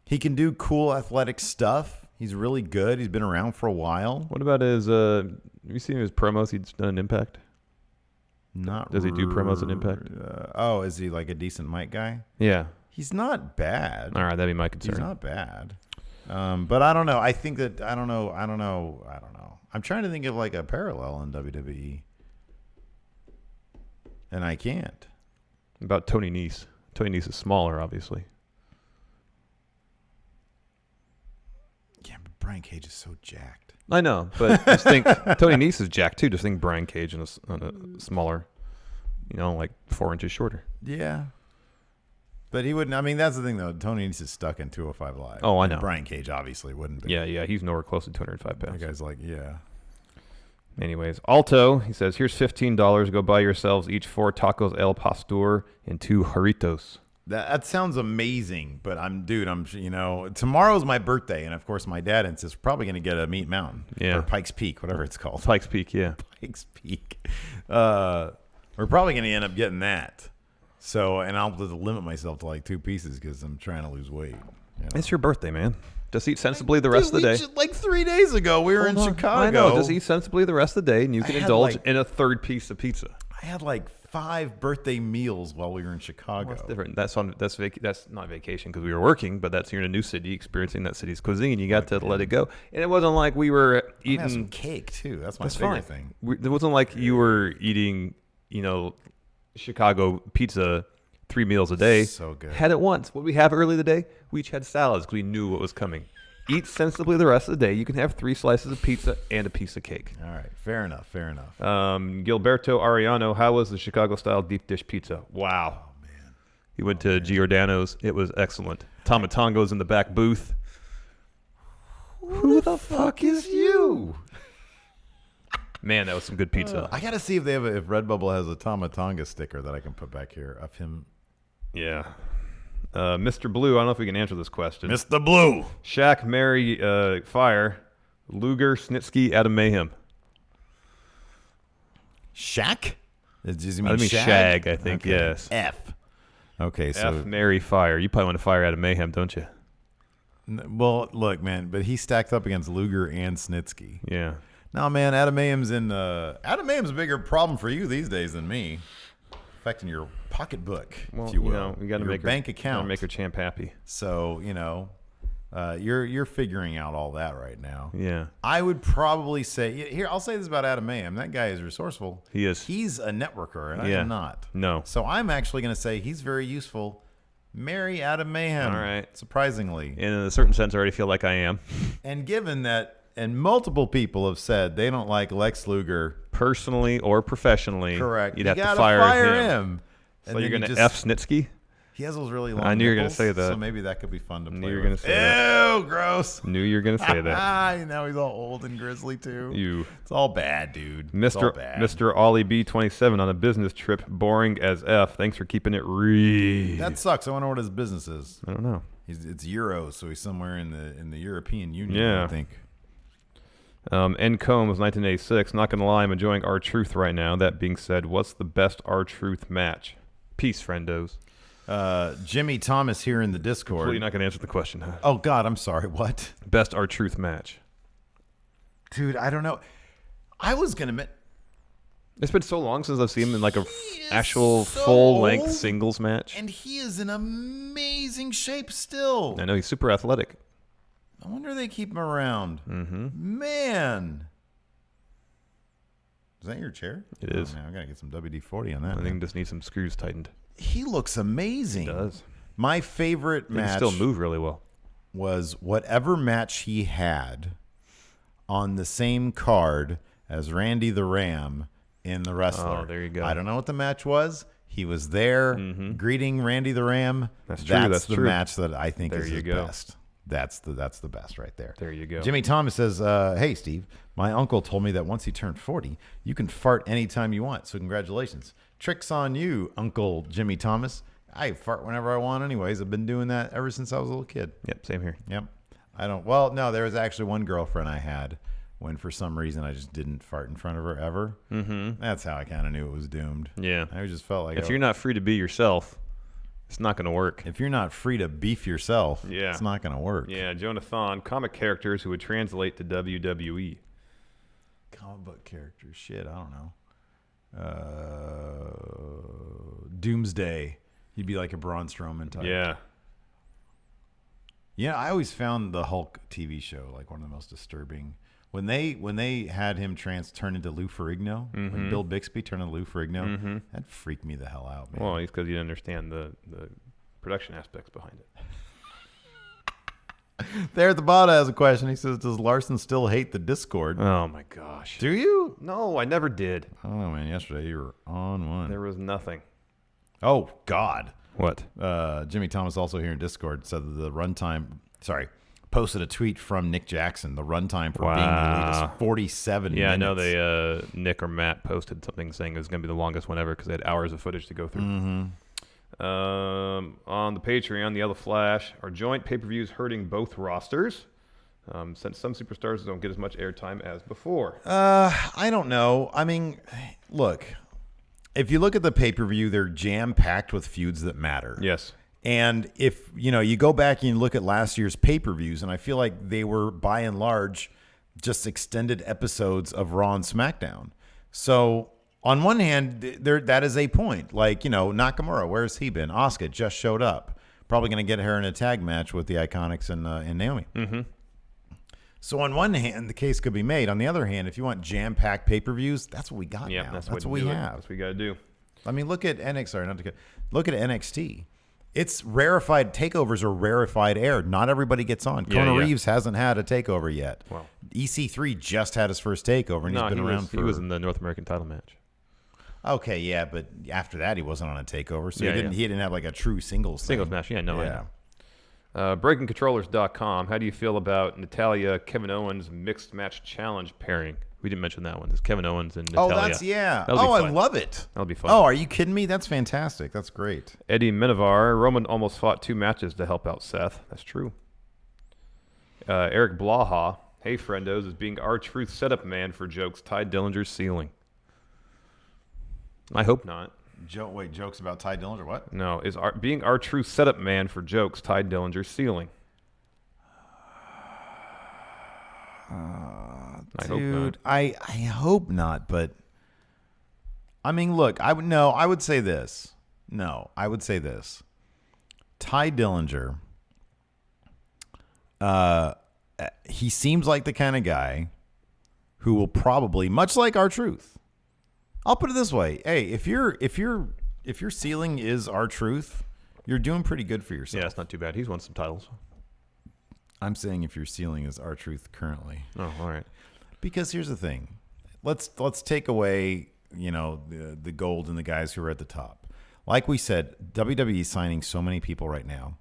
He can do cool athletic stuff. He's really good. He's been around for a while. What about his, have you seen his promos he's done in Impact? Does he do promos in Impact? Is he like a decent mic guy? Yeah. He's not bad. All right, that'd be my concern. He's not bad. But I don't know. I think that I don't know. I'm trying to think of like a parallel in WWE, and I can't. About Tony Nese. Tony Nese is smaller, obviously. Yeah, but Brian Cage is so jacked. I know, but just think Tony Nese is jacked too. Just think Brian Cage on a smaller, like 4 inches shorter. Yeah. But he wouldn't. I mean, that's the thing, though. Tony Nese is stuck in 205 Live. Oh, I And know. Brian Cage obviously wouldn't be. Yeah, he's nowhere close to 205 pounds. That guy's like, yeah. Anyways, Alto, he says, here's $15. Go buy yourselves each 4 tacos El Pastor and 2 Jarritos. That sounds amazing, but tomorrow's my birthday, and of course my dad insists we're probably going to get a Meat Mountain or Pikes Peak, whatever it's called. Pikes Peak, yeah. Pikes Peak. We're probably going to end up getting that. So, and I'll just limit myself to like 2 pieces because I'm trying to lose weight. It's your birthday, man. Just eat sensibly the rest of the day. Like 3 days ago, we were in Chicago. I know. Just eat sensibly the rest of the day, and you can indulge in a third piece of pizza. I had like 5 birthday meals while we were in Chicago. Well, that's different. That's not vacation because we were working, but you're in a new city, experiencing that city's cuisine. You got to let it go, and it wasn't like we were eating. I had some cake too. That's my favorite thing. It wasn't like you were eating, Chicago pizza 3 meals a day. So good. Had it once. What did we have early in the day? We each had salads because we knew what was coming. Eat sensibly the rest of the day. You can have 3 slices of pizza and a piece of cake. All right. Fair enough. Gilberto Ariano, how was the Chicago-style deep dish pizza? Wow. Oh, man. He went to Giordano's. It was excellent. Tomatongo's in the back booth. Who the fuck is you? Man, that was some good pizza. I got to see if Redbubble has a Tomatonga sticker that I can put back here of him. Yeah. Mr. Blue, I don't know if we can answer this question. Mr. Blue. Shaq, Mary, Fire, Luger, Snitsky, Adam Mayhem. Shaq? Does he mean I mean Shag, I think, okay. yes. F. Okay, so. F, Mary, Fire. You probably want to fire Adam Mayhem, don't you? Well, look, man, but he stacked up against Luger and Snitsky. Yeah. No, man, Adam Mayhem's a bigger problem for you these days than me. Affecting your pocketbook, if you will. We got to make bank account. Gotta make her champ happy. So, you're figuring out all that right now. Yeah. I would probably say here. I'll say this about Adam Mayhem. That guy is resourceful. He is. He's a networker, and I am not. No. So I'm actually going to say he's very useful. Marry Adam Mayhem. All right. Surprisingly. In a certain sense, I already feel like I am. And given that, and multiple people have said they don't like Lex Luger. Personally or professionally. Correct. You'd you have gotta to fire him. So you're going to F Snitsky? He has those really long I knew you were going nipples, to say that. So maybe that could be fun to play Knew you were with. going to say that. Ew, gross. Knew you were going to say that. Now he's all old and grizzly, too. You. It's all bad, dude. It's all bad. Mr. Ollie B27 on a business trip, boring as F. Thanks for keeping it real. That sucks. I wonder what his business is. I don't know. It's Euro, so he's somewhere in the European Union, yeah. I think. N. Combs, 1986. Not going to lie, I'm enjoying R-Truth right now. That being said, what's the best R-Truth match? Peace, friendos. Jimmy Thomas here in the Discord. Well, you're not going to answer the question, huh? Oh, God, I'm sorry. What? Best R-Truth match. Dude, I don't know. I was going to admit. It's been so long since I've seen him in like a actual full-length singles match. And he is in amazing shape still. I know, he's super athletic. I wonder they keep him around. Mm-hmm. Man. Is that your chair? It is. Man, I got to get some WD-40 on that. I think just need some screws tightened. He looks amazing. He does. My favorite match He can still move really well. Was whatever match he had on the same card as Randy the Ram in The Wrestler. Oh, there you go. I don't know what the match was. He was there greeting Randy the Ram. That's true. That's the true. match that I think there is you his go. best. That's the best right there. There you go. Jimmy Thomas says, hey, Steve, my uncle told me that once he turned 40, you can fart anytime you want. So congratulations. Tricks on you, Uncle Jimmy Thomas. I fart whenever I want anyways. I've been doing that ever since I was a little kid. Yep, same here. Yep. Well, no, there was actually one girlfriend I had when for some reason I just didn't fart in front of her ever. Mm-hmm. That's how I kind of knew it was doomed. Yeah. I just felt like if you're not free to be yourself, it's not going to work. If you're not free to beef yourself, yeah. It's not going to work. Yeah, Jonathan, comic characters who would translate to WWE. Comic book characters, shit, I don't know. Doomsday. He'd be like a Braun Strowman type. Yeah. Yeah, I always found the Hulk TV show like one of the most disturbing. When they had him turn into Lou Ferrigno, when Bill Bixby turned into Lou Ferrigno, that freaked me the hell out, man. Well, it's because you didn't understand the production aspects behind it. There at the bottom has a question. He says, does Larson still hate the Discord? Oh, my gosh. Do you? No, I never did. I don't know, man. Yesterday you were on one. There was nothing. Oh, God. What? Jimmy Thomas also here in Discord said that the runtime, posted a tweet from Nick Jackson. The runtime for being the lead is 47 minutes. Yeah, I know they, Nick or Matt posted something saying it was going to be the longest one ever because they had hours of footage to go through. On the Patreon, the Yellow Flash, are joint pay-per-views hurting both rosters? Since some superstars don't get as much airtime as before. I don't know. I mean, look, if you look at the pay-per-view, they're jam-packed with feuds that matter. Yes. And if, you go back and you look at last year's pay-per-views, and I feel like they were, by and large, just extended episodes of Raw and SmackDown. So on one hand, that is a point. Like, Nakamura, where's he been? Asuka just showed up. Probably going to get her in a tag match with the Iconics and Naomi. Mm-hmm. So on one hand, the case could be made. On the other hand, if you want jam-packed pay-per-views, that's what we got now. That's what we have. That's what we got to do. I mean, look at look at NXT. It's rarefied takeovers or rarefied air. Not everybody gets on. Kona Reeves hasn't had a takeover yet. Wow. EC3 just had his first takeover, and he's been around for. He was in the North American title match. Okay, yeah, but after that, he wasn't on a takeover, so he didn't have like a true singles match. Yeah, no, I know. BreakingControllers.com. How do you feel about Natalya, Kevin Owens mixed match challenge pairing? We didn't mention that one. It's Kevin Owens and Natalya. I love it. That'll be fun. Oh, are you kidding me? That's fantastic. That's great. Eddie Minivar. Roman almost fought 2 matches to help out Seth. That's true. Eric Blaha. Hey, friendos, is being R-Truth setup man for jokes Ty Dillinger's ceiling? I hope not. Jokes about Ty Dillinger? What? No, is being R-Truth setup man for jokes Ty Dillinger's ceiling? I hope not. I hope not, but I mean, look, I would say this. No, I would say this. Ty Dillinger, he seems like the kind of guy who will probably, much like R-Truth. I'll put it this way. Hey, if your ceiling is R-Truth, you're doing pretty good for yourself. Yeah, it's not too bad. He's won some titles. I'm saying if your ceiling is R-Truth currently. Oh, all right. Because here's the thing. Let's take away, the gold and the guys who are at the top. Like we said, WWE is signing so many people right now.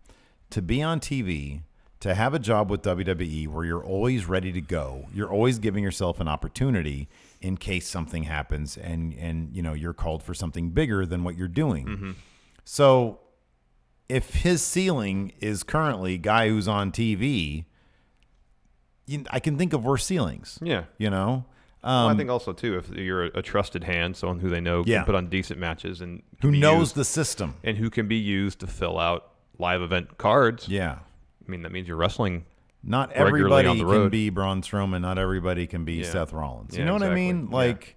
To be on TV, to have a job with WWE where you're always ready to go, you're always giving yourself an opportunity in case something happens and you're called for something bigger than what you're doing. Mm-hmm. So if his ceiling is currently guy who's on TV, I can think of worse ceilings. Yeah. Well, I think also, too, if you're a trusted hand, someone who they know can put on decent matches and who knows the system and who can be used to fill out live event cards. Yeah. I mean, that means you're wrestling. Not everybody can be Braun Strowman. Not everybody can be Seth Rollins. You know what I mean? Like,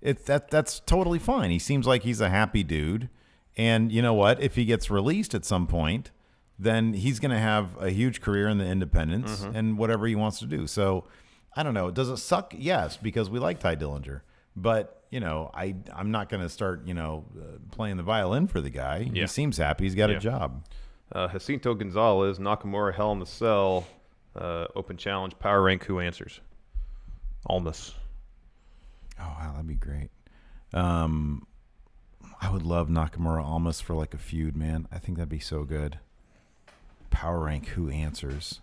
that's totally fine. He seems like he's a happy dude. And you know what? If he gets released at some point, then he's going to have a huge career in the independents and whatever he wants to do. So, I don't know. Does it suck? Yes, because we like Ty Dillinger. But, I'm not going to start, playing the violin for the guy. Yeah. He seems happy. He's got a job. Jacinto Gonzalez, Nakamura, Hell in the Cell, open challenge, power rank, who answers? Almas. Oh, wow, that'd be great. I would love Nakamura Almas for like a feud, man. I think that'd be so good. Power rank, who answers?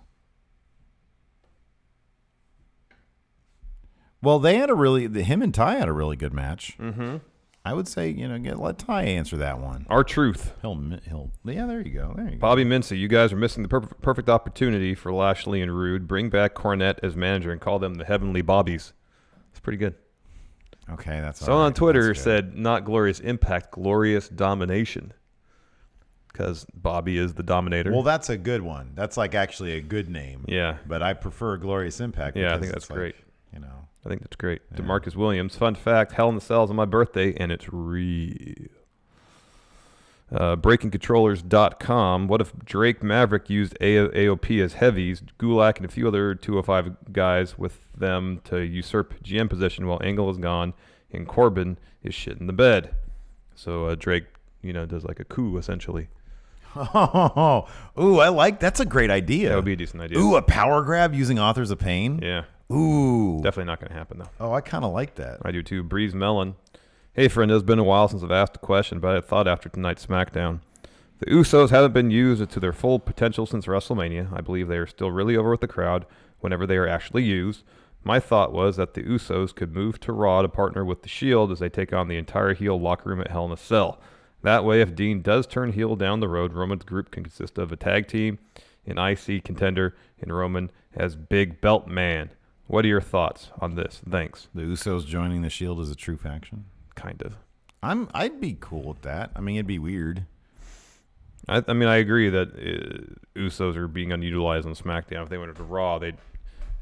Well, they had him and Ty had a really good match. Mm-hmm. I would say, let Ty answer that one. R-Truth. Yeah, there you go. Bobby Mincy, you guys are missing the perfect opportunity for Lashley and Rude. Bring back Cornette as manager and call them the Heavenly Bobbies. It's pretty good. Okay, that's all Someone right. on Twitter said, not Glorious Impact, Glorious Domination. Because Bobby is the Dominator. Well, that's a good one. That's like actually a good name. Yeah. But I prefer Glorious Impact. Yeah, I think that's great. I think that's great. Yeah. DeMarcus Williams. Fun fact, Hell in the Cell is on my birthday, and it's real. BreakingControllers.com. What if Drake Maverick used AOP as heavies, Gulak and a few other 205 guys with them to usurp GM position while Angle is gone and Corbin is shit in the bed? So Drake, does like a coup, essentially. Oh, that's a great idea. That would be a decent idea. Ooh, a power grab using Authors of Pain? Yeah. Ooh. Definitely not going to happen, though. Oh, I kind of like that. I do, too. Breeze Mellon. Hey, friend, it's been a while since I've asked a question, but I thought after tonight's SmackDown. The Usos haven't been used to their full potential since WrestleMania. I believe they are still really over with the crowd whenever they are actually used. My thought was that the Usos could move to Raw to partner with The Shield as they take on the entire heel locker room at Hell in a Cell. That way, if Dean does turn heel down the road, Roman's group can consist of a tag team, an IC contender, and Roman as Big Belt Man. What are your thoughts on this? Thanks. The Usos joining the Shield is a true faction. Kind of. I'd be cool with that. I mean, it'd be weird. I mean, I agree that Usos are being unutilized on SmackDown. If they went to Raw, they'd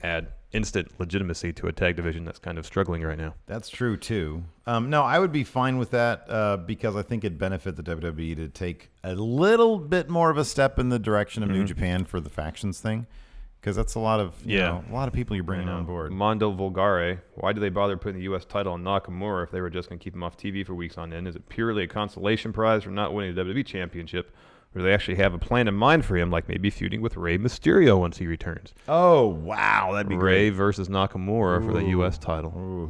add instant legitimacy to a tag division that's kind of struggling right now. That's true, too. No, I would be fine with that because I think it'd benefit the WWE to take a little bit more of a step in the direction of New Japan for the factions thing. Because that's a lot of a lot of people you're bringing on board. Mondo Vulgare, why do they bother putting the U.S. title on Nakamura if they were just going to keep him off TV for weeks on end? Is it purely a consolation prize for not winning the WWE Championship? Or do they actually have a plan in mind for him, like maybe feuding with Rey Mysterio once he returns? Oh, wow. That'd be Rey great. versus Nakamura for the U.S. title.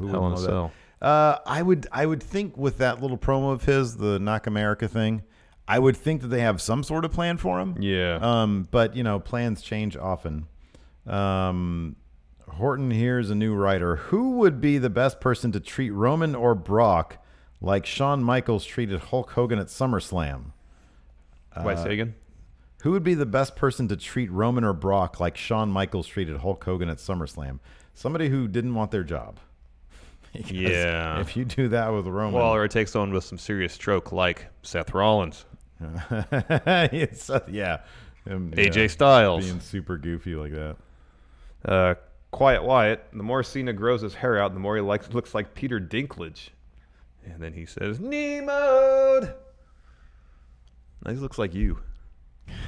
Hell in a Cell. I would think with that little promo of his, the Knock America thing, I would think that they have some sort of plan for him. Yeah. But, plans change often. Horton here's a new writer. Who would be the best person to treat Roman or Brock like Shawn Michaels treated Hulk Hogan at SummerSlam? Wait, say again? Who would be the best person to treat Roman or Brock like Shawn Michaels treated Hulk Hogan at SummerSlam? Somebody who didn't want their job. Because if you do that with Roman... Well, or it takes someone with some serious stroke like Seth Rollins. AJ Styles. Being super goofy like that. Quiet Wyatt, the more Cena grows his hair out, the more he looks like Peter Dinklage. And then he says, knee mode! He looks like you.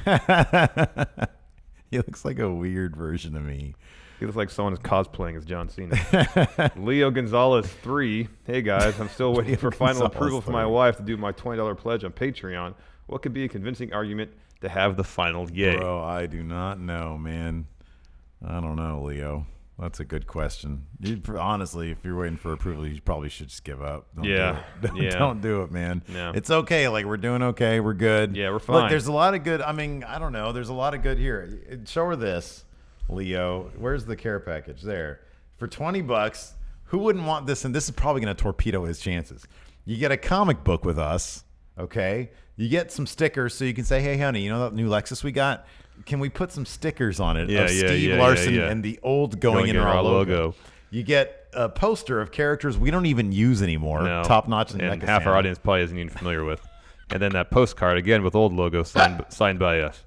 He looks like a weird version of me. He looks like someone who's cosplaying as John Cena. Leo Gonzalez 3. Hey guys, I'm still waiting for final approval from my wife to do my $20 pledge on Patreon. What could be a convincing argument to have the final yay? Bro, I do not know, man. I don't know, Leo. That's a good question. Honestly, if you're waiting for approval, you probably should just give up. Don't do it. Don't do it, man. No. It's okay. Like, we're doing okay. We're good. Yeah, we're fine. Look, there's a lot of good. I mean, I don't know. There's a lot of good here. Show her this, Leo. Where's the care package? There. For $20, who wouldn't want this? And this is probably going to torpedo his chances. You get a comic book with us, okay? You get some stickers so you can say, hey, honey, you know that new Lexus we got? Can we put some stickers on it of Steve Larson and the old Going In Raw logo? You get a poster of characters we don't even use anymore. No. Top Notch and half our audience probably isn't even familiar with. And then that postcard, again, with old logo signed by us.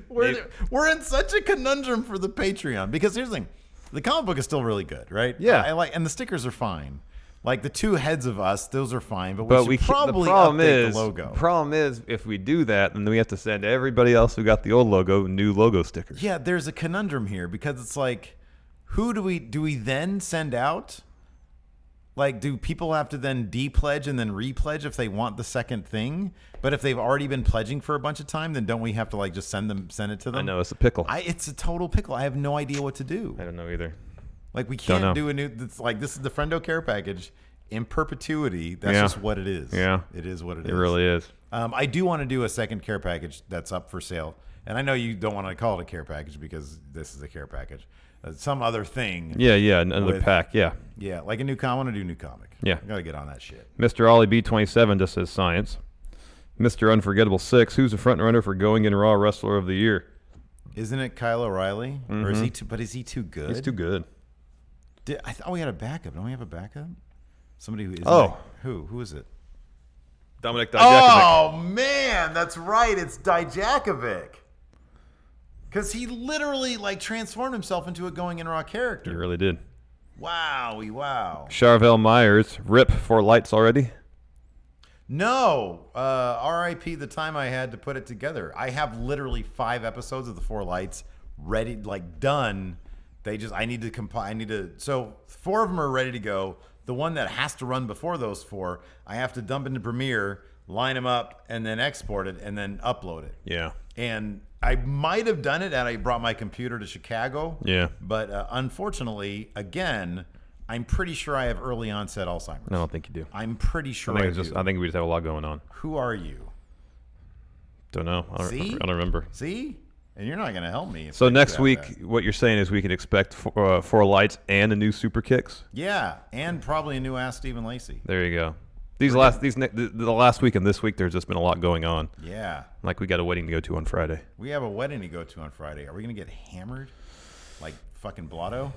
We're in such a conundrum for the Patreon because here's the thing. The comic book is still really good, right? Yeah. And the stickers are fine. Like the two heads of us, those are fine, but we should the probably problem update the logo. Problem is, if we do that, then we have to send everybody else who got the old logo new logo stickers. Yeah, there's a conundrum here because it's like, who do we then send out? Like, do people have to then de-pledge and then re-pledge if they want the second thing? But if they've already been pledging for a bunch of time, then don't we have to like just send it to them? I know, it's a pickle. It's a total pickle. I have no idea what to do. I don't know either. Like, we can't do a new. It's like, this is the Friendo Care package in perpetuity. That's just what it is. Yeah, it is what it is. It really is. I do want to do a second care package that's up for sale, and I know you don't want to call it a care package because this is a care package. Some other thing. Yeah, another pack. Yeah, like a new comic. I want to do a new comic. Yeah, I gotta get on that shit. Mr. Ollie B27 just says science. Mr. Unforgettable 6. Who's the front runner for Going In Raw Wrestler of the Year? Isn't it Kyle O'Reilly? Or is he too? But is he too good? He's too good. I thought we had a backup. Don't we have a backup? Somebody who is. Who is it? Dominic Dijakovic. Oh man, that's right. It's Dijakovic. Because he literally like transformed himself into a Going In Raw character. He really did. Wow. Charvel Myers. Rip 4 lights already? No. R.I.P. the time I had to put it together. I have literally 5 episodes of the 4 lights ready, like done. I need to compile. So 4 of them are ready to go. The one that has to run before those 4, I have to dump into Premiere, line them up, and then export it, and then upload it. Yeah. And I might have done it, and I brought my computer to Chicago. Yeah. But unfortunately, again, I'm pretty sure I have early onset Alzheimer's. I don't think you do. I'm pretty sure I think we just have a lot going on. Who are you? Don't know. I don't remember. See? And you're not going to help me. So next week, what you're saying is we can expect 4 lights and a new Super Kicks? Yeah, and probably a new Ask Stephen Lacey. There you go. The last week and this week, there's just been a lot going on. Yeah. Like we got a wedding to go to on Friday. We have a wedding to go to on Friday. Are we going to get hammered? Like fucking blotto?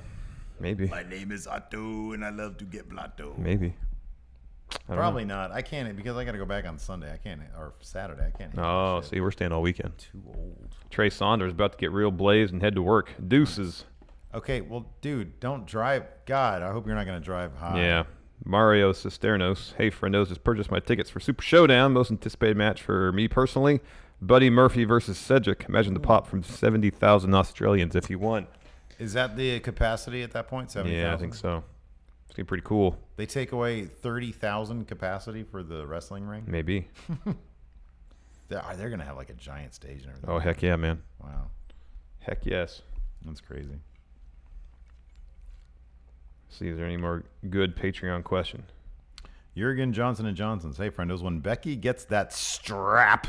Maybe. My name is Otto, and I love to get blotto. Maybe. Probably not. I can't because I got to go back on Sunday. I can't, or Saturday. I can't. Oh, see, we're staying all weekend. Too old. Trey Saunders about to get real blazed and head to work. Deuces. Okay, well, dude, don't drive. God, I hope you're not going to drive high. Yeah. Mario Cisternos. Hey, friendos, just purchased my tickets for Super Showdown. Most anticipated match for me personally. Buddy Murphy versus Cedric. Imagine the pop from 70,000 Australians if he won. Is that the capacity at that point? 70,000? Yeah, I think so. It's going to be pretty cool. They take away 30,000 capacity for the wrestling ring? Maybe. They're going to have like a giant stage and everything. Oh, heck yeah, man. Wow. Heck yes. That's crazy. See, is there any more good Patreon question? Jurgen Johnson & Johnson's. Hey, friendos, when Becky gets that strap,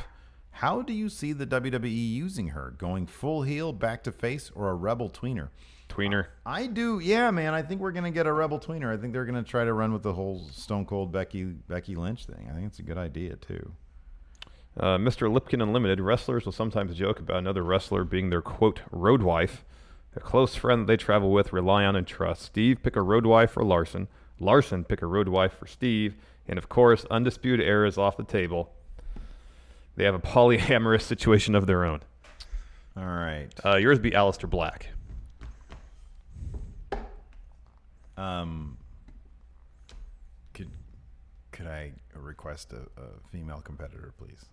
how do you see the WWE using her? Going full heel, back to face, or a rebel tweener? Tweener. I do. Yeah, man. I think we're going to get a rebel tweener. I think they're going to try to run with the whole Stone Cold Becky Lynch thing. I think it's a good idea, too. Mr. Lipkin Unlimited. Wrestlers will sometimes joke about another wrestler being their, quote, road wife. A close friend that they travel with, rely on, and trust. Steve, pick a road wife for Larson. Larson, pick a road wife for Steve. And, of course, Undisputed Era is off the table. They have a polyamorous situation of their own. All right. Yours be Aleister Black. Could I request a female competitor, please?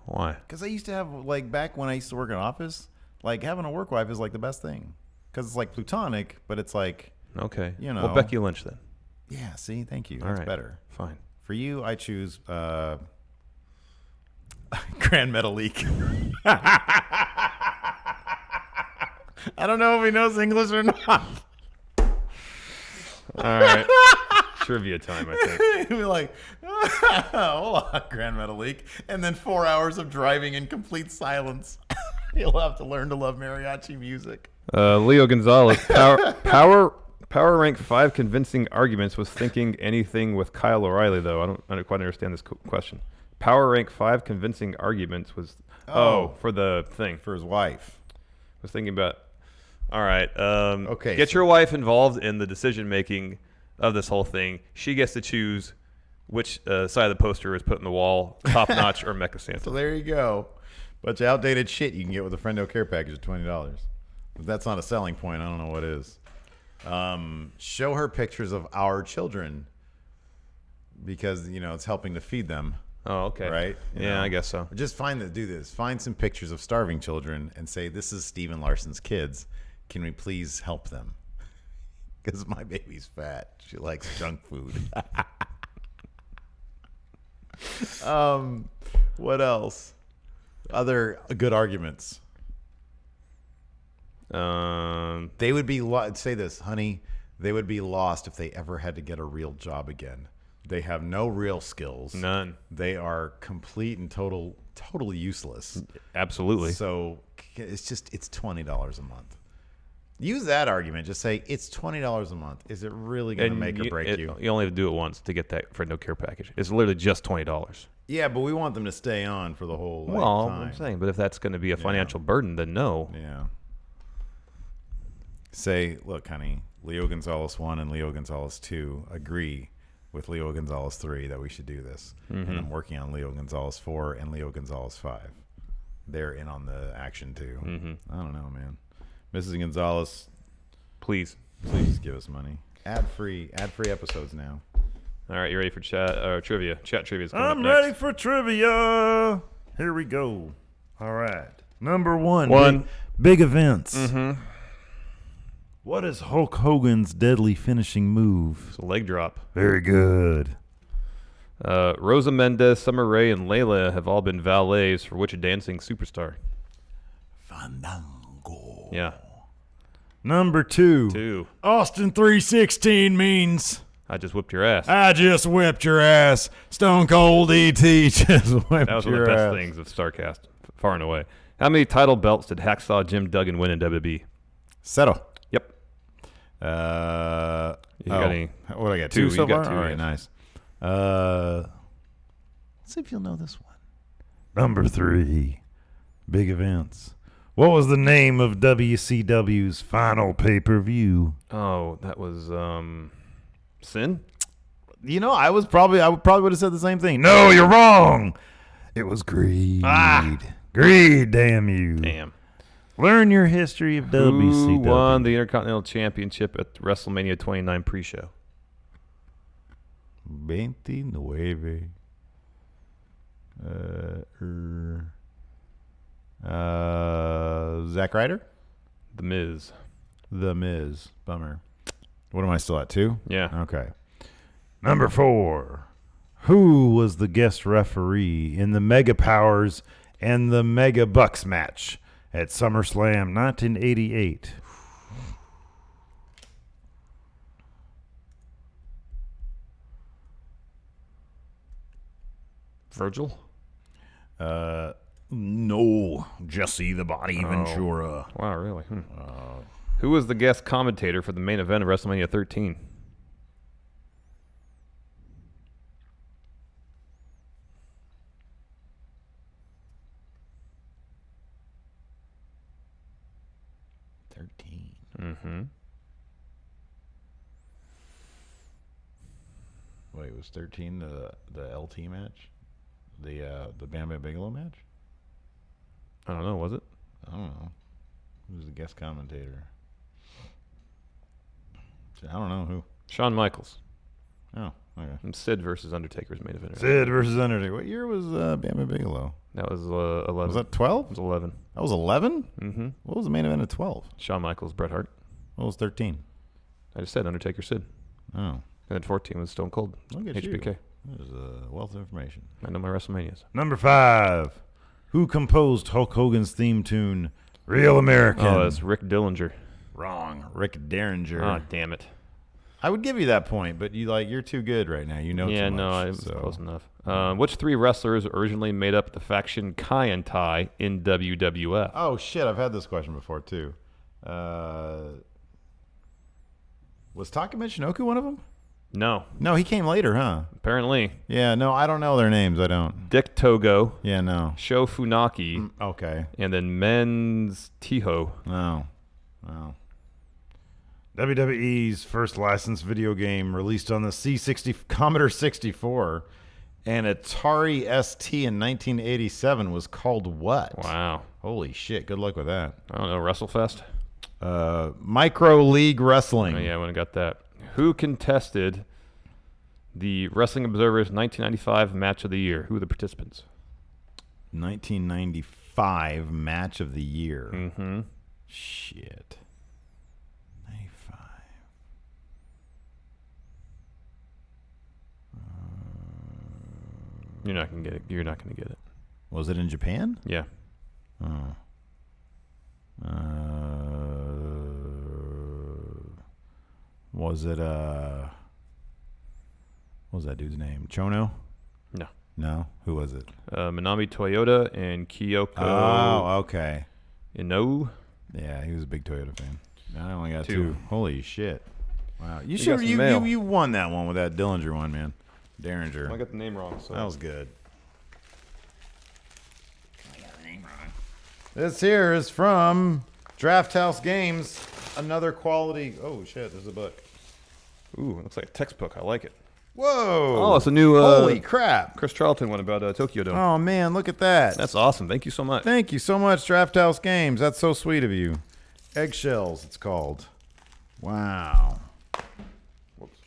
Why? Because I used to have, like, back when I used to work in office, like, having a work wife is, like, the best thing. Because it's, like, plutonic, but it's, like, Okay. you know. Well, Becky Lynch, then. Yeah, see? Thank you. All That's right. better. Fine. For you, I choose Grand Metalik. I don't know if he knows English or not. All right. Trivia time, I think. He'd be like, hold on, Grand Metalik. And then 4 hours of driving in complete silence. He'll have to learn to love mariachi music. Leo Gonzalez. Power rank 5 convincing arguments was thinking anything with Kyle O'Reilly, though. I don't quite understand this question. Power rank 5 convincing arguments was... for the thing. For his wife. Was thinking about... All right. Okay. Get your wife involved in the decision-making of this whole thing. She gets to choose which side of the poster is put in the wall, Top Notch or Mecha Santa. So there you go. Bunch of outdated shit you can get with a Friendo Care package of $20. If that's not a selling point, I don't know what is. Show her pictures of our children because, you know, it's helping to feed them. Oh, okay. Right? You Yeah, know? I guess so. Just do this. Find some pictures of starving children and say, this is Steven Larson's kids. Can we please help them? Because my baby's fat. She likes junk food. What else? Other good arguments. They would be say this, honey. They would be lost if they ever had to get a real job again. They have no real skills. None. They are complete and totally useless. Absolutely. So it's $20 a month. Use that argument. Just say it's $20 a month. Is it really going to make or break you? You only have to do it once to get that Friendo Care package. It's literally just $20. Yeah, but we want them to stay on for the whole Well, time. I'm saying, but if that's going to be a financial burden, then no. Yeah. Say, look, honey, Leo Gonzalez 1 and Leo Gonzalez 2 agree with Leo Gonzalez 3 that we should do this. Mm-hmm. And I'm working on Leo Gonzalez 4 and Leo Gonzalez 5. They're in on the action too. Mm-hmm. I don't know, man. Mrs. Gonzalez, Please give us money. Ad-free episodes now. All right, you ready for trivia? Chat trivia is coming I'm up next. ready for trivia. Here we go. All right. Number one. One. Big events. Mm-hmm. What is Hulk Hogan's deadly finishing move? It's a leg drop. Very good. Rosa Mendez, Summer Rae, and Layla have all been valets for which dancing superstar? Fandango. Yeah. Number two. 2. Austin 316 means I just whipped your ass. I just whipped your ass. Stone Cold E.T. just whipped That was one of your the best ass. things of StarCast, far and away. How many title belts did Hacksaw Jim Duggan win in WWE? Settle. Yep. You got any? What do I got? 2, Two so you got far? 2, All right, yes. nice. Let's see if you'll know this one. Number 3. Big events. What was the name of WCW's final pay-per-view? Oh, that was Sin? You know, I would probably would have said the same thing. No, you're wrong. It was Greed. Greed, damn you. Damn. Learn your history of WCW. Who won the Intercontinental Championship at WrestleMania 29 pre-show? 29. Zack Ryder? The Miz. The Miz. Bummer. What am I still at, 2? Yeah. Okay. Number 4. Who was the guest referee in the Mega Powers and the Mega Bucks match at SummerSlam 1988? Virgil? No. Jesse the Body Ventura. Wow, really? Who was the guest commentator for the main event of WrestleMania 13? Mm-hmm. Wait, it was 13 the LT match? The Bam Bam Bigelow match? I don't know, was it? I don't know. Who was the guest commentator? I don't know who. Shawn Michaels. Oh, okay. And Sid versus Undertaker's main event. Sid versus Undertaker. What year was Bam Bam Bigelow? That was 11. Was that 12? It was 11. That was 11? Mm-hmm. What was the main event at 12? Shawn Michaels, Bret Hart. What was 13? I just said Undertaker, Sid. Oh. And then 14 was Stone Cold. Look at HBK. you. There's a wealth of information. I know my WrestleManias. Number 5. Who composed Hulk Hogan's theme tune, Real American? Oh, that's Rick Dillinger. Wrong. Rick Derringer. Ah, damn it. I would give you that point, but you're too good right now. You know Yeah, too much. no, it was close enough. Which 3 wrestlers originally made up the faction Kai and Tai in WWF? Oh, shit. I've had this question before, too. Was Taka Michinoku one of them? No, No, he came later, huh? apparently. Yeah, no, I don't know their names. I don't. Dick Togo, Yeah, no. Sho Funaki, Okay. and then Men's Tiho. No. No. WWE's first licensed video game released on the Commodore 64 and Atari ST in 1987 was called what? Wow. Holy shit. Good luck with that. I don't know, WrestleFest? Micro League Wrestling. Oh, yeah, I wouldn't have got that. Who contested the Wrestling Observer's 1995 Match of the Year? Who are the participants? 1995 Match of the Year. Mm-hmm. Shit. 95. You're not gonna get it. You're not gonna get it. Was it in Japan? Yeah. Oh. Was it what was that dude's name? Chono? No. No. Who was it? Minami Toyota and Kyoko Oh, okay. Inoue. Yeah, he was a big Toyota fan. I only got 2. 2. Holy shit! Wow, you got should some mail. you won that one with that Dillinger one, man. Derringer. I got the name wrong. So That was good. I got the name wrong. This here is from Draft House Games. Another quality. Oh shit! There's a book. Ooh, it looks like a textbook. I like it. Whoa! Oh, it's a new Holy crap! Chris Charlton one about Tokyo Dome. Oh man, look at that. That's awesome. Thank you so much. Thank you so much, Draft House Games. That's so sweet of you. Eggshells, it's called. Wow. Whoops.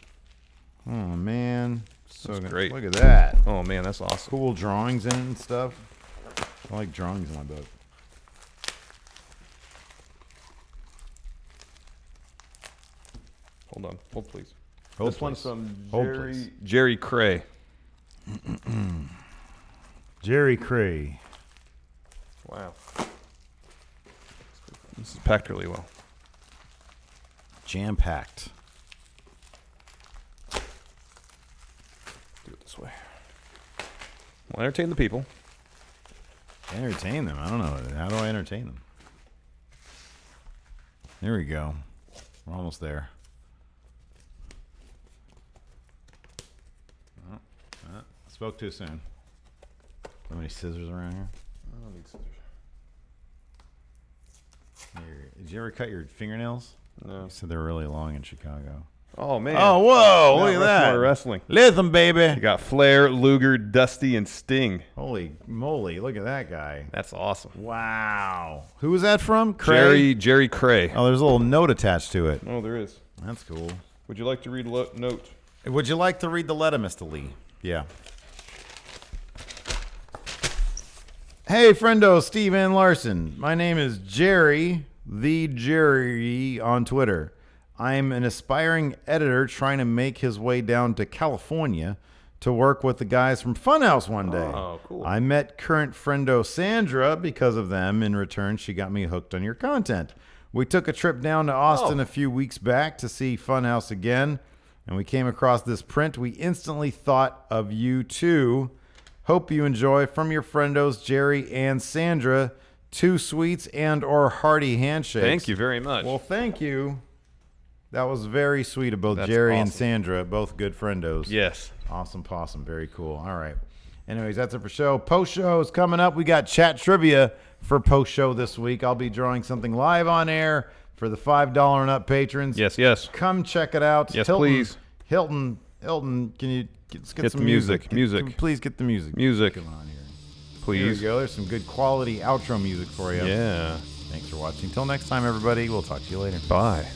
Oh man, so That's good. great. Look at that. Oh man, that's awesome. Cool drawings in it and stuff. I like drawings in my book. Hold on. Hold please. Hold, This one's please. from Hold, please. Jerry Cray. Jerry Cray. Wow. This is packed really well. Jam packed. Do it this way. Well, entertain the people. Entertain them. I don't know. How do I entertain them? There we go. We're almost there. Spoke too soon. How many scissors around here? I don't need scissors. Did you ever cut your fingernails? No. You said they were really long in Chicago. Oh, man. Oh, whoa. Mount Look at Rushmore that. Wrestling. Listen, baby. You got Flair, Luger, Dusty, and Sting. Holy moly. Look at that guy. That's awesome. Wow. Who was that from? Cray? Jerry Cray. Oh, there's a little note attached to it. Oh, there is. That's cool. Would you like to read note? Would you like to read the letter, Mr. Lee? Yeah. Hey, friendo, Steve and Larson. My name is Jerry, the Jerry on Twitter. I'm an aspiring editor trying to make his way down to California to work with the guys from Funhouse one day. Oh, cool. I met current friendo Sandra because of them. In return, she got me hooked on your content. We took a trip down to Austin a few weeks back to see Funhouse again, and we came across this print. We instantly thought of you too. Hope you enjoy. From your friendos, Jerry and Sandra. 2 sweets and or hearty handshakes. Thank you very much. Well, thank you. That was very sweet of both That's Jerry and awesome. Sandra, both good friendos. Yes. Awesome possum. Very cool. All right. Anyways, that's it for show. Post show is coming up. We got chat trivia for post show this week. I'll be drawing something live on air for the $5 and up patrons. Yes, yes. Come check it out. Yes, Hilton, please. Hilton, can you let's get Get some the music. Can Music. you please get the music. Music. Come on here. Please. Here we go. There's some good quality outro music for you. Yeah. Thanks for watching. Till next time, everybody. We'll talk to you later. Bye.